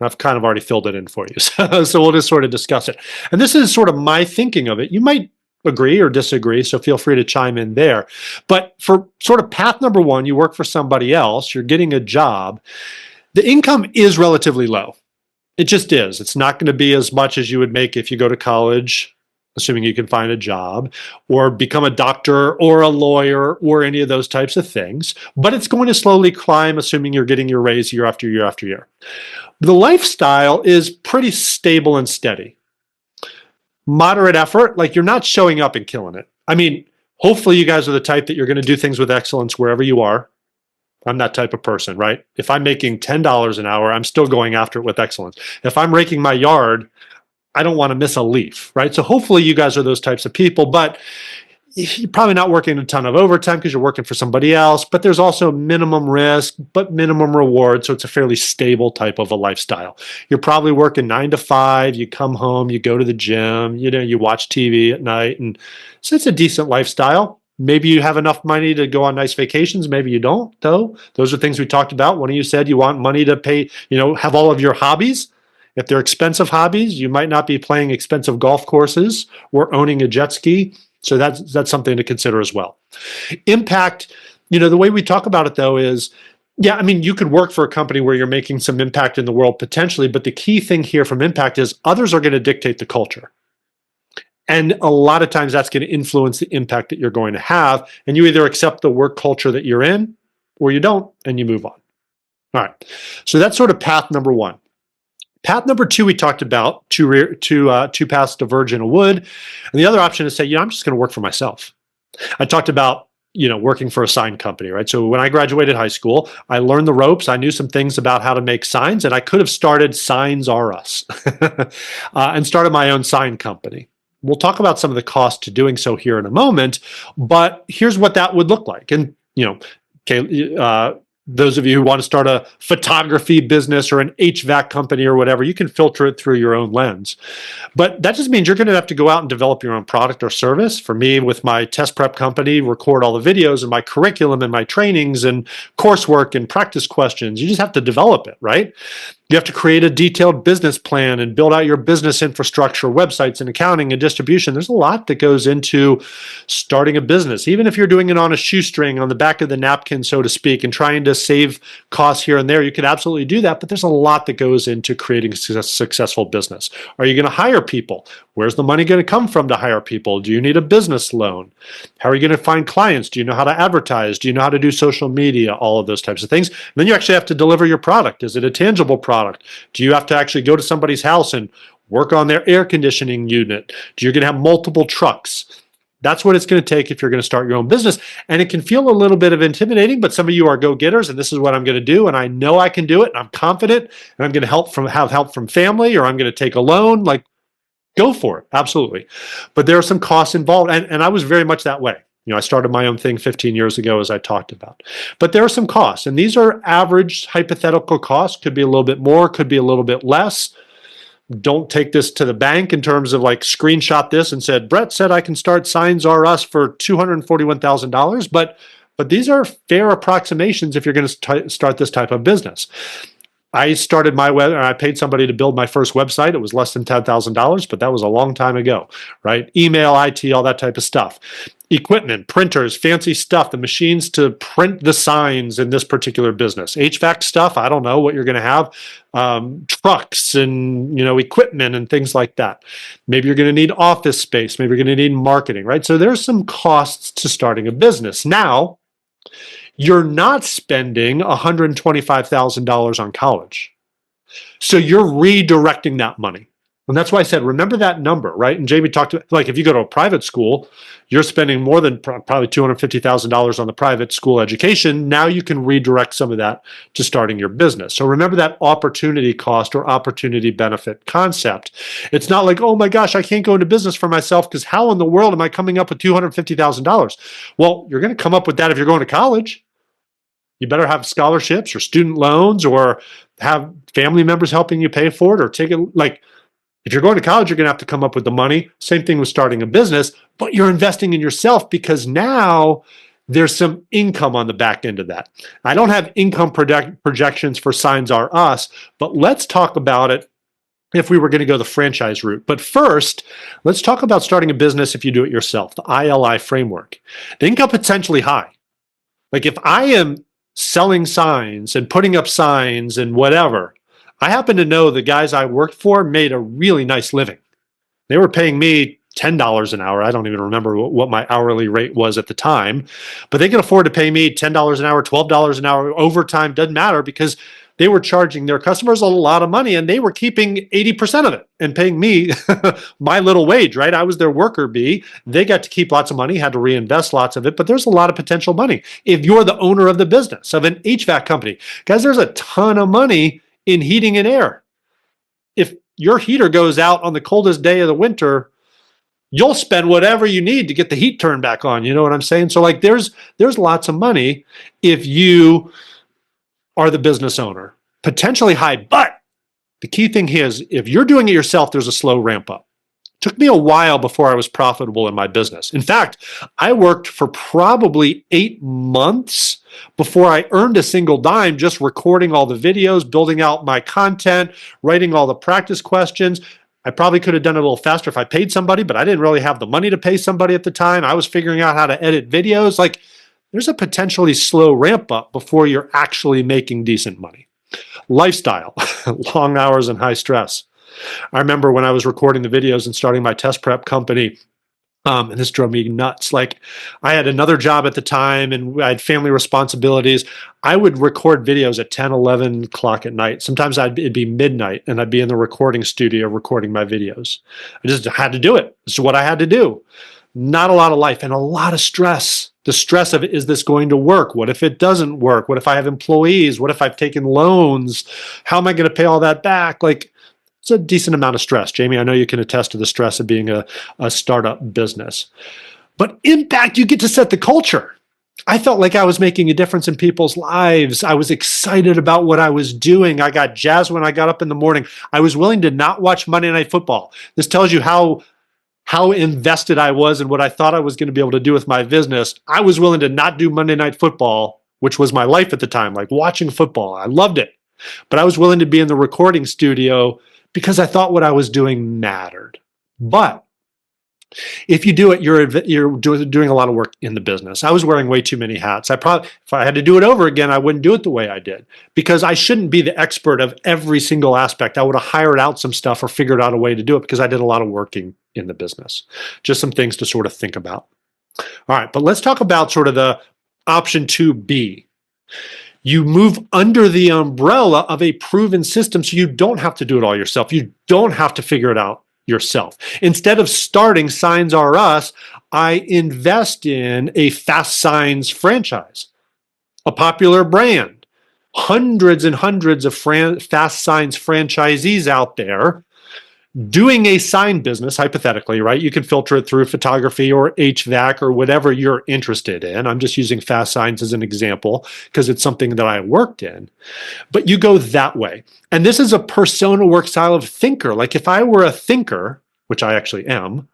I've kind of already filled it in for you. So we'll just sort of discuss it. And this is sort of my thinking of it. You might agree or disagree, so feel free to chime in there. But for sort of path number one, you work for somebody else, you're getting a job. The income is relatively low. It just is. It's not going to be as much as you would make if you go to college, assuming you can find a job, or become a doctor or a lawyer or any of those types of things. But it's going to slowly climb, assuming you're getting your raise year after year after year. The lifestyle is pretty stable and steady. Moderate effort, like you're not showing up and killing it. I mean, hopefully you guys are the type that you're going to do things with excellence wherever you are. I'm that type of person, right? If I'm making $10 an hour, I'm still going after it with excellence. If I'm raking my yard, I don't want to miss a leaf, right? So hopefully you guys are those types of people, but you're probably not working a ton of overtime because you're working for somebody else, but there's also minimum risk, but minimum reward. So it's a fairly stable type of a lifestyle. You're probably working 9 to 5, you come home, you go to the gym, you watch TV at night. And so it's a decent lifestyle. Maybe you have enough money to go on nice vacations. Maybe you don't, though. Those are things we talked about. One of you said you want money to pay, have all of your hobbies. If they're expensive hobbies, you might not be playing expensive golf courses or owning a jet ski. So that's something to consider as well. Impact, the way we talk about it though is, yeah, I mean, you could work for a company where you're making some impact in the world potentially, but the key thing here from impact is others are going to dictate the culture. And a lot of times that's going to influence the impact that you're going to have. And you either accept the work culture that you're in or you don't, and you move on. All right. So that's sort of path number one. Path number two, we talked about two paths diverge in a wood. And the other option is say, I'm just going to work for myself. I talked about, working for a sign company, right? So when I graduated high school, I learned the ropes. I knew some things about how to make signs, and I could have started Signs R Us and started my own sign company. We'll talk about some of the costs to doing so here in a moment, but here's what that would look like. And, those of you who want to start a photography business or an HVAC company or whatever, you can filter it through your own lens. But that just means you're going to have to go out and develop your own product or service. For me, with my test prep company, record all the videos and my curriculum and my trainings and coursework and practice questions. You just have to develop it, right? You have to create a detailed business plan and build out your business infrastructure, websites and accounting and distribution. There's a lot that goes into starting a business, even if you're doing it on a shoestring on the back of the napkin, so to speak, and trying to save costs here and there. You could absolutely do that, but there's a lot that goes into creating a successful business. Are you going to hire people? Where's the money going to come from to hire people? Do you need a business loan? How are you going to find clients? Do you know how to advertise? Do you know how to do social media? All of those types of things. And then you actually have to deliver your product. Is it a tangible product? Do you have to actually go to somebody's house and work on their air conditioning unit? You're going to have multiple trucks. That's what it's going to take if you're going to start your own business. And it can feel a little bit of intimidating, but some of you are go-getters, and this is what I'm going to do, and I know I can do it, and I'm confident, and I'm going to have help from family, or I'm going to take a loan. Like, go for it. Absolutely. But there are some costs involved, and I was very much that way. I started my own thing 15 years ago, as I talked about. But there are some costs, and these are average hypothetical costs. Could be a little bit more, could be a little bit less. Don't take this to the bank in terms of like screenshot this and said, Brett said I can start Signs R Us for $241,000. But these are fair approximations if you're going to start this type of business. I started my web, or I paid somebody to build my first website. It was less than $10,000, but that was a long time ago, right? Email, IT, all that type of stuff. Equipment, printers, fancy stuff, the machines to print the signs in this particular business. HVAC stuff, I don't know what you're going to have. Trucks and, equipment and things like that. Maybe you're going to need office space. Maybe you're going to need marketing, right? So there's some costs to starting a business. Now, you're not spending $125,000 on college. So you're redirecting that money. And that's why I said, remember that number, right? And Jamie talked about, like, if you go to a private school, you're spending more than probably $250,000 on the private school education. Now you can redirect some of that to starting your business. So remember that opportunity cost or opportunity benefit concept. It's not like, oh my gosh, I can't go into business for myself because how in the world am I coming up with $250,000? Well, you're going to come up with that if you're going to college. You better have scholarships or student loans or have family members helping you pay for it, or take it. Like, if you're going to college, you're going to have to come up with the money. Same thing with starting a business, but you're investing in yourself because now there's some income on the back end of that. I don't have income projections for Signs R Us, but let's talk about it if we were going to go the franchise route. But first, let's talk about starting a business if you do it yourself, the ILI framework. The income potentially high. Like, if I am selling signs and putting up signs and whatever, I happen to know the guys I worked for made a really nice living. They were paying me $10 an hour. I don't even remember what my hourly rate was at the time, but they could afford to pay me $10 an hour, $12 an hour, overtime, doesn't matter, because they were charging their customers a lot of money and they were keeping 80% of it and paying me my little wage, right? I was their worker bee. They got to keep lots of money, had to reinvest lots of it, but there's a lot of potential money. If you're the owner of the business, of an HVAC company, guys, there's a ton of money in heating and air. If your heater goes out on the coldest day of the winter, you'll spend whatever you need to get the heat turned back on. You know what I'm saying? So like there's lots of money if you are the business owner, potentially high. But the key thing here is if you're doing it yourself, there's a slow ramp up. It took me a while before I was profitable in my business. In fact, I worked for probably 8 months before I earned a single dime just recording all the videos, building out my content, writing all the practice questions. I probably could have done it a little faster if I paid somebody, but I didn't really have the money to pay somebody at the time. I was figuring out how to edit videos. Like, there's a potentially slow ramp up before you're actually making decent money. Lifestyle, long hours and high stress. I remember when I was recording the videos and starting my test prep company, and this drove me nuts. Like, I had another job at the time and I had family responsibilities. I would record videos at 10, 11 o'clock at night. Sometimes it'd be midnight and I'd be in the recording studio recording my videos. I just had to do it. It's what I had to do. Not a lot of life and a lot of stress. The stress of it, is this going to work? What if it doesn't work? What if I have employees? What if I've taken loans? How am I going to pay all that back? Like, it's a decent amount of stress. Jamie, I know you can attest to the stress of being a startup business. But impact, you get to set the culture. I felt like I was making a difference in people's lives. I was excited about what I was doing. I got jazzed when I got up in the morning. I was willing to not watch Monday Night Football. This tells you how invested I was in what I thought I was going to be able to do with my business. I was willing to not do Monday Night Football, which was my life at the time, like watching football. I loved it. But I was willing to be in the recording studio because I thought what I was doing mattered. But if you do it, you're doing a lot of work in the business. I was wearing way too many hats. If I had to do it over again, I wouldn't do it the way I did, because I shouldn't be the expert of every single aspect. I would have hired out some stuff or figured out a way to do it, because I did a lot of working in the business. Just some things to sort of think about. All right, but let's talk about sort of the option 2B. You move under the umbrella of a proven system, so you don't have to do it all yourself. You don't have to figure it out yourself. Instead of starting Signs R Us, I invest in a Fast Signs franchise, a popular brand, hundreds and hundreds of Fast Signs franchisees out there doing a sign business, hypothetically, right? You can filter it through photography or HVAC or whatever you're interested in. I'm just using Fast Signs as an example because it's something that I worked in. But you go that way. And this is a persona work style of thinker. Like, if I were a thinker, which I actually am,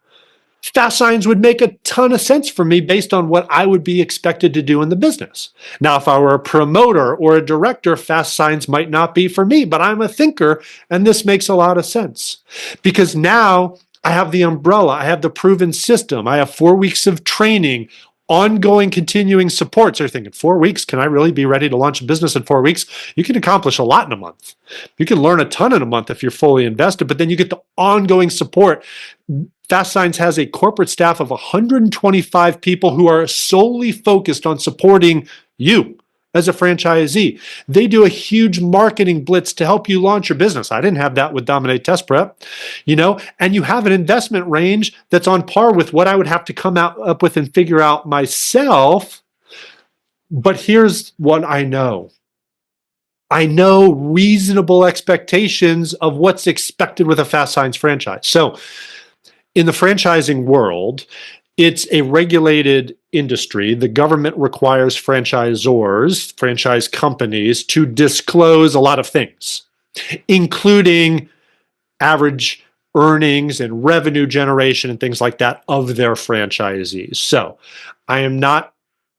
Fast Signs would make a ton of sense for me based on what I would be expected to do in the business. Now, if I were a promoter or a director, Fast Signs might not be for me, but I'm a thinker, and this makes a lot of sense. Because now I have the umbrella, I have the proven system, I have 4 weeks of training, ongoing continuing support. So you're thinking, 4 weeks, can I really be ready to launch a business in 4 weeks? You can accomplish a lot in a month. You can learn a ton in a month if you're fully invested, but then you get the ongoing support. Fast Signs has a corporate staff of 125 people who are solely focused on supporting you as a franchisee. They do a huge marketing blitz to help you launch your business. I didn't have that with Dominate Test Prep, and you have an investment range that's on par with what I would have to come up with and figure out myself. But here's what I know. I know reasonable expectations of what's expected with a Fast Signs franchise. So in the franchising world, it's a regulated industry. The government requires franchisors, franchise companies, to disclose a lot of things, including average earnings and revenue generation and things like that of their franchisees. So I am not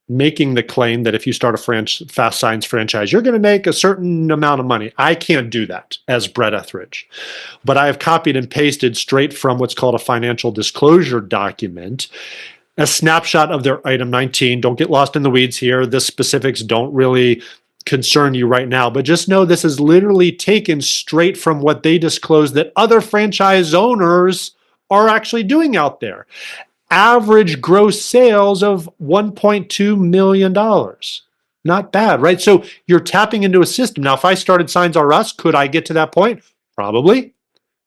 making the claim that if you start a Fast Signs franchise, you're going to make a certain amount of money. I can't do that as Brett Ethridge. But I have copied and pasted straight from what's called a financial disclosure document, a snapshot of their item 19. Don't get lost in the weeds here. The specifics don't really concern you right now, but just know this is literally taken straight from what they disclose that other franchise owners are actually doing out there. Average gross sales of $1.2 million. Not bad, right? So you're tapping into a system. Now, if I started Signs R Us, could I get to that point? Probably.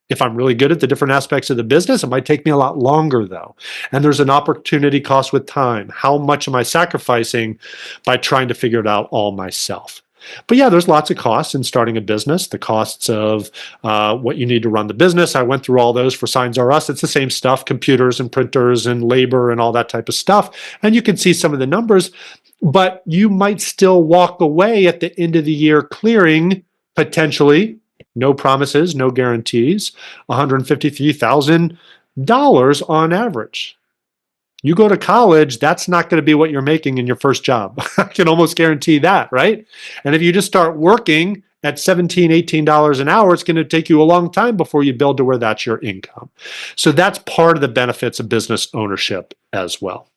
If I'm really good at the different aspects of the business, it might take me a lot longer, though. And there's an opportunity cost with time. How much am I sacrificing by trying to figure it out all myself? But yeah, there's lots of costs in starting a business. The costs of what you need to run the business. I went through all those for Signs R Us. It's the same stuff, computers and printers and labor and all that type of stuff. And you can see some of the numbers, but you might still walk away at the end of the year clearing potentially, no promises, no guarantees, $153,000 on average. You go to college, that's not going to be what you're making in your first job. I can almost guarantee that, right? And if you just start working at $17, $18 an hour, it's going to take you a long time before you build to where that's your income. So that's part of the benefits of business ownership as well.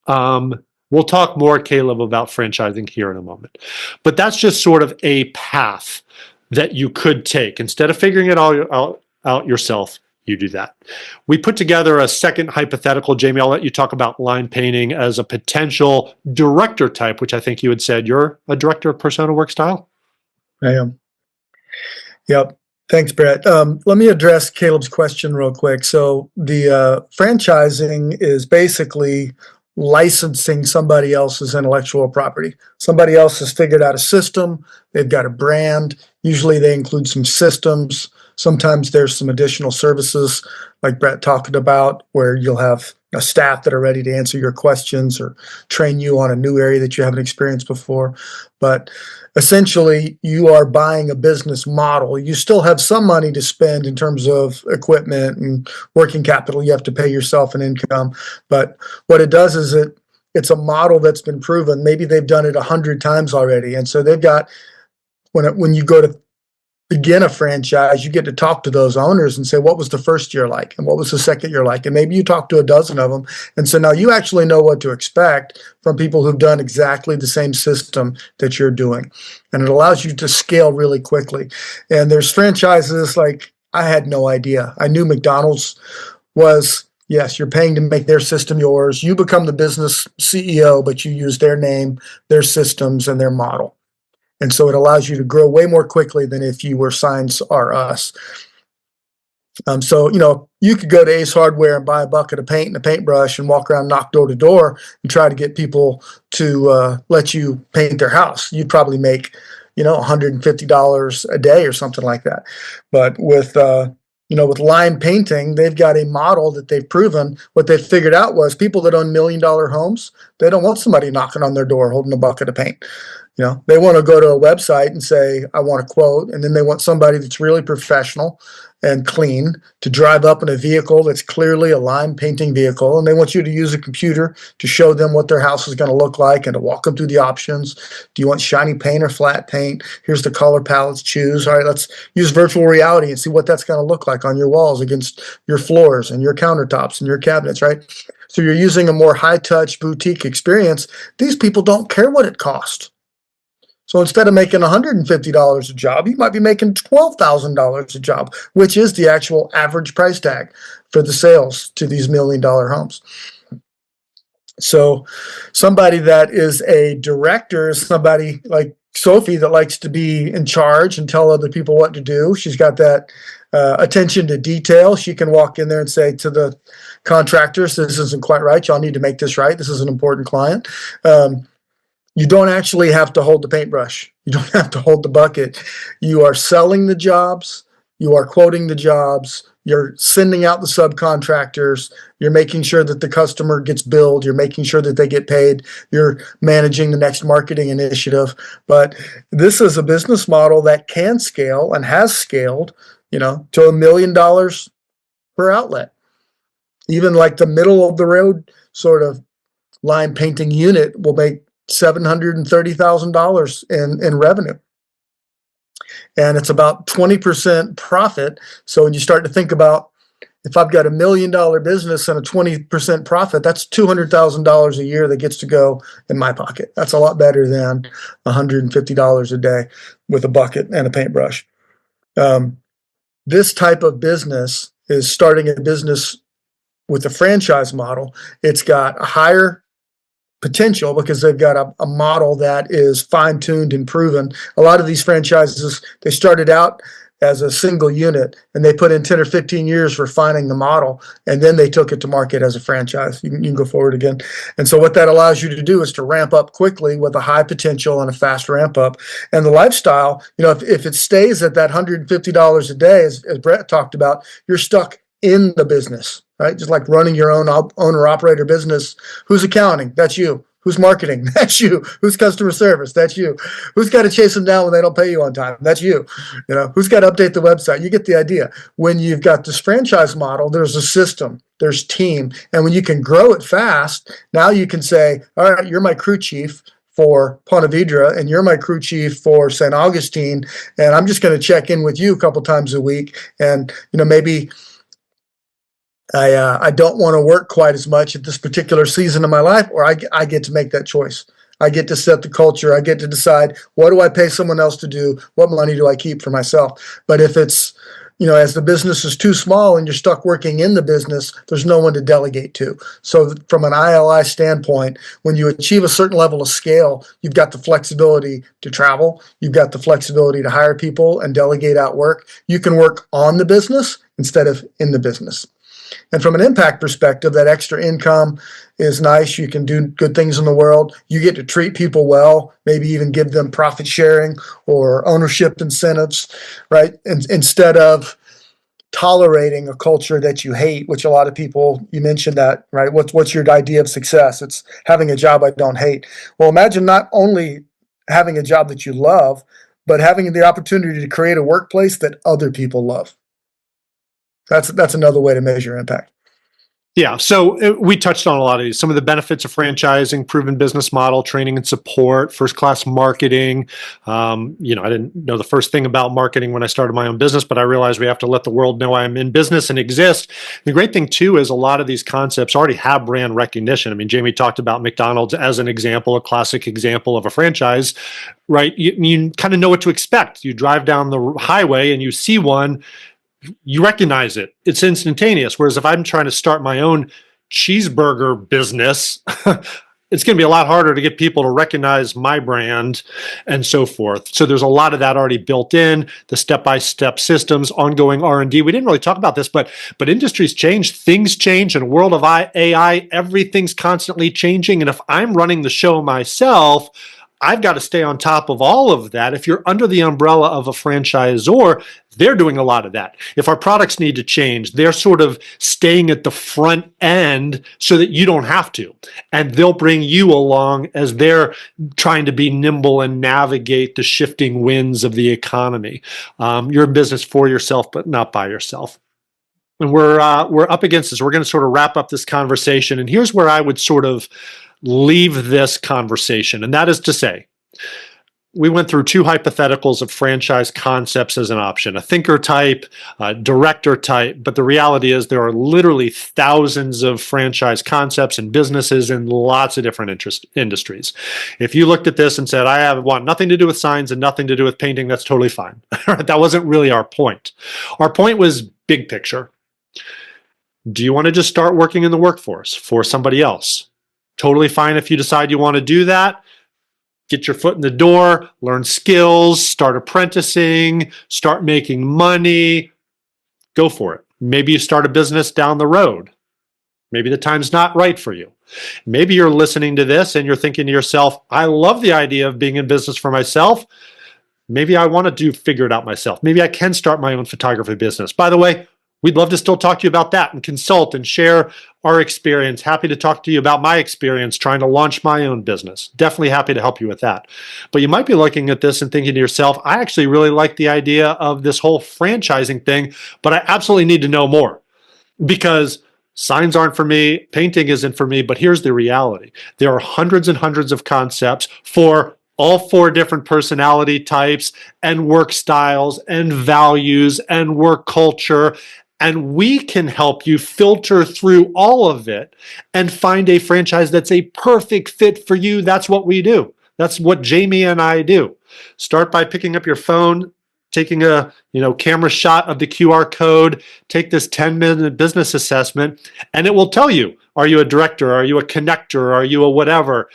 We'll talk more, Caleb, about franchising here in a moment. But that's just sort of a path that you could take. Instead of figuring it all out yourself, you do that. We put together a second hypothetical. Jamie, I'll let you talk about line painting as a potential director type, which I think you had said you're a director of persona work style. I am. Yep. Thanks, Brett. Let me address Caleb's question real quick. So the franchising is basically licensing somebody else's intellectual property. Somebody else has figured out a system. They've got a brand. Usually they include some systems. Sometimes there's some additional services like Brett talked about where you'll have a staff that are ready to answer your questions or train you on a new area that you haven't experienced before. But essentially, you are buying a business model. You still have some money to spend in terms of equipment and working capital. You have to pay yourself an income. But what it does is it's a model that's been proven. Maybe they've done it 100 times already. And so they've got, when you go to begin a franchise, you get to talk to those owners and say, what was the first year like? And what was the second year like? And maybe you talk to a dozen of them. And so now you actually know what to expect from people who've done exactly the same system that you're doing. And it allows you to scale really quickly. And there's franchises like I had no idea. I knew McDonald's was, yes, you're paying to make their system yours. You become the business CEO, but you use their name, their systems, and their model. And so it allows you to grow way more quickly than if you were Signs R Us. So, you could go to Ace Hardware and buy a bucket of paint and a paintbrush and walk around, knock door to door, and try to get people to let you paint their house. You'd probably make, $150 a day or something like that. But with line painting, they've got a model that they've proven. What they figured out was people that own $1 million homes, they don't want somebody knocking on their door holding a bucket of paint. They want to go to a website and say, I want a quote. And then they want somebody that's really professional and clean to drive up in a vehicle that's clearly a lime painting vehicle. And they want you to use a computer to show them what their house is going to look like and to walk them through the options. Do you want shiny paint or flat paint? Here's the color palettes, choose. All right, let's use virtual reality and see what that's going to look like on your walls against your floors and your countertops and your cabinets, right? So you're using a more high-touch boutique experience. These people don't care what it costs. So instead of making $150 a job, you might be making $12,000 a job, which is the actual average price tag for the sales to these $1 million homes. So somebody that is a director is somebody like Sophie that likes to be in charge and tell other people what to do. She's got that attention to detail. She can walk in there and say to the contractors, this isn't quite right. Y'all need to make this right. This is an important client. You don't actually have to hold the paintbrush. You don't have to hold the bucket. You are selling the jobs. You are quoting the jobs. You're sending out the subcontractors. You're making sure that the customer gets billed. You're making sure that they get paid. You're managing the next marketing initiative. But this is a business model that can scale and has scaled, to $1 million per outlet. Even like the middle of the road sort of line painting unit will make $730,000 in revenue. And it's about 20% profit. So when you start to think about, if I've got $1 million business and a 20% profit, that's $200,000 a year that gets to go in my pocket. That's a lot better than $150 a day with a bucket and a paintbrush. This type of business is starting a business with a franchise model. It's got a higher potential because they've got a model that is fine-tuned and proven. A lot of these franchises, they started out as a single unit and they put in 10 or 15 years refining the model, and then they took it to market as a franchise. You can go forward again. And so what that allows you to do is to ramp up quickly with a high potential and a fast ramp up. And the lifestyle, if it stays at that $150 a day, as Brett talked about, you're stuck in the business, right? Just like running your own owner-operator business. Who's accounting? That's you. Who's marketing? That's you. Who's customer service? That's you. Who's got to chase them down when they don't pay you on time? That's you. Who's got to update the website? You get the idea. When you've got this franchise model, there's a system, there's team. And when you can grow it fast, now you can say, all right, you're my crew chief for Ponte Vedra, and you're my crew chief for St. Augustine, and I'm just going to check in with you a couple times a week. And maybe I don't want to work quite as much at this particular season of my life, or I get to make that choice. I get to set the culture. I get to decide, what do I pay someone else to do? What money do I keep for myself? But if it's, as the business is too small and you're stuck working in the business, there's no one to delegate to. So from an ILI standpoint, when you achieve a certain level of scale, you've got the flexibility to travel. You've got the flexibility to hire people and delegate out work. You can work on the business instead of in the business. And from an impact perspective, that extra income is nice. You can do good things in the world. You get to treat people well, maybe even give them profit sharing or ownership incentives, right? And instead of tolerating a culture that you hate, which a lot of people, you mentioned that, right? What's your idea of success? It's having a job I don't hate. Well, imagine not only having a job that you love, but having the opportunity to create a workplace that other people love. That's another way to measure impact. Yeah, so we touched on a lot of these. Some of the benefits of franchising: proven business model, training and support, first-class marketing. I didn't know the first thing about marketing when I started my own business, but I realized we have to let the world know I'm in business and exist. The great thing, too, is a lot of these concepts already have brand recognition. I mean, Jamie talked about McDonald's as an example, a classic example of a franchise, right? You kind of know what to expect. You drive down the highway and you see one, you recognize it. It's instantaneous. Whereas if I'm trying to start my own cheeseburger business, it's going to be a lot harder to get people to recognize my brand and so forth. So there's a lot of that already built in, the step-by-step systems, ongoing R&D. We didn't really talk about this, but industries change, things change. In a world of AI, everything's constantly changing. And if I'm running the show myself, I've got to stay on top of all of that. If you're under the umbrella of a franchisor, they're doing a lot of that. If our products need to change, they're sort of staying at the front end so that you don't have to. And they'll bring you along as they're trying to be nimble and navigate the shifting winds of the economy. You're in business for yourself, but not by yourself. And we're up against this. We're going to sort of wrap up this conversation. And here's where I would sort of leave this conversation. And that is to say, we went through two hypotheticals of franchise concepts as an option: a thinker type, a director type. But the reality is there are literally thousands of franchise concepts and businesses in lots of different industries. If you looked at this and said, I want nothing to do with signs and nothing to do with painting, that's totally fine. That wasn't really our point. Our point was big picture. Do you want to just start working in the workforce for somebody else? Totally fine if you decide you want to do that. Get your foot in the door, learn skills, start apprenticing, start making money. Go for it. Maybe you start a business down the road. Maybe the time's not right for you. Maybe you're listening to this and you're thinking to yourself, I love the idea of being in business for myself. Maybe I want to figure it out myself. Maybe I can start my own photography business. By the way, we'd love to still talk to you about that and consult and share our experience. Happy to talk to you about my experience trying to launch my own business. Definitely happy to help you with that. But you might be looking at this and thinking to yourself, I actually really like the idea of this whole franchising thing, but I absolutely need to know more because signs aren't for me, painting isn't for me. But here's the reality. There are hundreds and hundreds of concepts for all four different personality types and work styles and values and work culture. And we can help you filter through all of it and find a franchise that's a perfect fit for you. That's what we do. That's what Jamie and I do. Start by picking up your phone, taking a camera shot of the QR code, take this 10-minute business assessment, and it will tell you, are you a director? Are you a connector? Are you a whatever?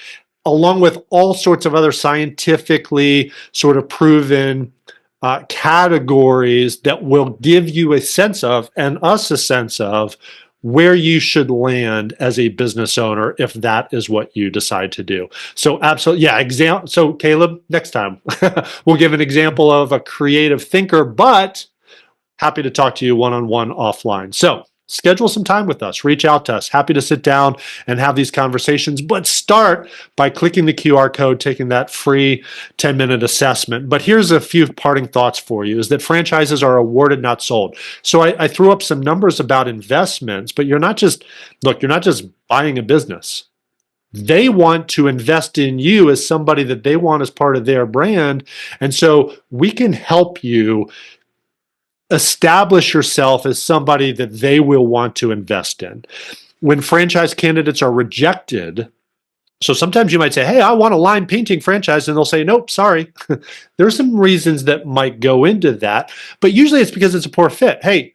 Along with all sorts of other scientifically sort of proven categories that will give you a sense of, and us a sense of, where you should land as a business owner if that is what you decide to do. So absolutely, yeah. So Caleb, next time we'll give an example of a creative thinker, but happy to talk to you one-on-one offline. So schedule some time with us. Reach out to us. Happy to sit down and have these conversations, but start by clicking the QR code, taking that free 10-minute assessment. But here's a few parting thoughts for you, is that franchises are awarded, not sold. So I threw up some numbers about investments, but you're not just buying a business. They want to invest in you as somebody that they want as part of their brand. And so we can help you establish yourself as somebody that they will want to invest in. When franchise candidates are rejected, so sometimes you might say, hey, I want a line painting franchise, and they'll say, nope, sorry. There's some reasons that might go into that, but usually it's because it's a poor fit. Hey,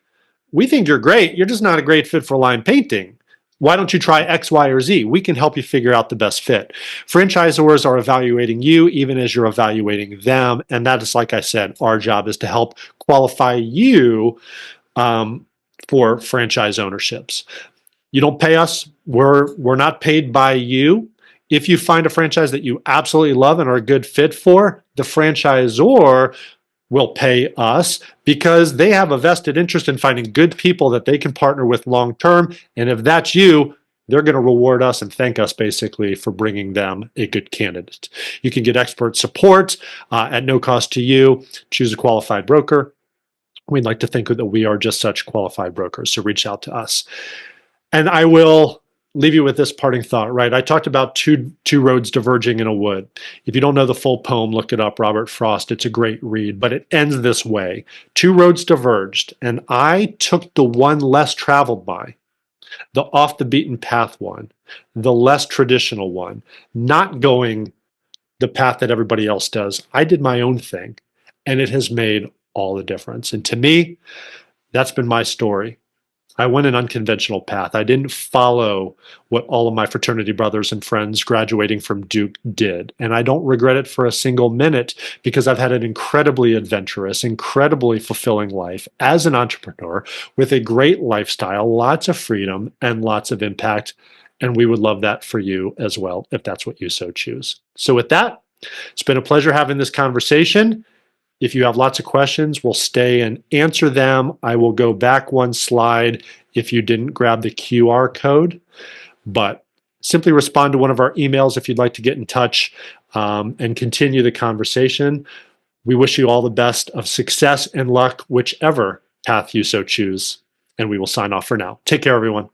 we think you're great. You're just not a great fit for line painting. Why don't you try X, Y, or Z? We can help you figure out the best fit. Franchisors are evaluating you even as you're evaluating them. And that is, like I said, our job is to help qualify you for franchise ownerships. You don't pay us. We're not paid by you. If you find a franchise that you absolutely love and are a good fit for, the franchisor will pay us because they have a vested interest in finding good people that they can partner with long term. And if that's you, they're going to reward us and thank us basically for bringing them a good candidate. You can get expert support at no cost to you. Choose a qualified broker. We'd like to think that we are just such qualified brokers, so reach out to us. And I will leave you with this parting thought, right? I talked about two roads diverging in a wood. If you don't know the full poem, look it up, Robert Frost. It's a great read, but it ends this way. Two roads diverged, and I took the one less traveled by, the off the beaten path one, the less traditional one, not going the path that everybody else does. I did my own thing, and it has made all the difference. And to me, that's been my story. I went an unconventional path. I didn't follow what all of my fraternity brothers and friends graduating from Duke did. And I don't regret it for a single minute because I've had an incredibly adventurous, incredibly fulfilling life as an entrepreneur with a great lifestyle, lots of freedom, and lots of impact. And we would love that for you as well, if that's what you so choose. So with that, it's been a pleasure having this conversation. If you have lots of questions, we'll stay and answer them. I will go back one slide if you didn't grab the QR code, but simply respond to one of our emails if you'd like to get in touch and continue the conversation. We wish you all the best of success and luck, whichever path you so choose, and we will sign off for now. Take care, everyone.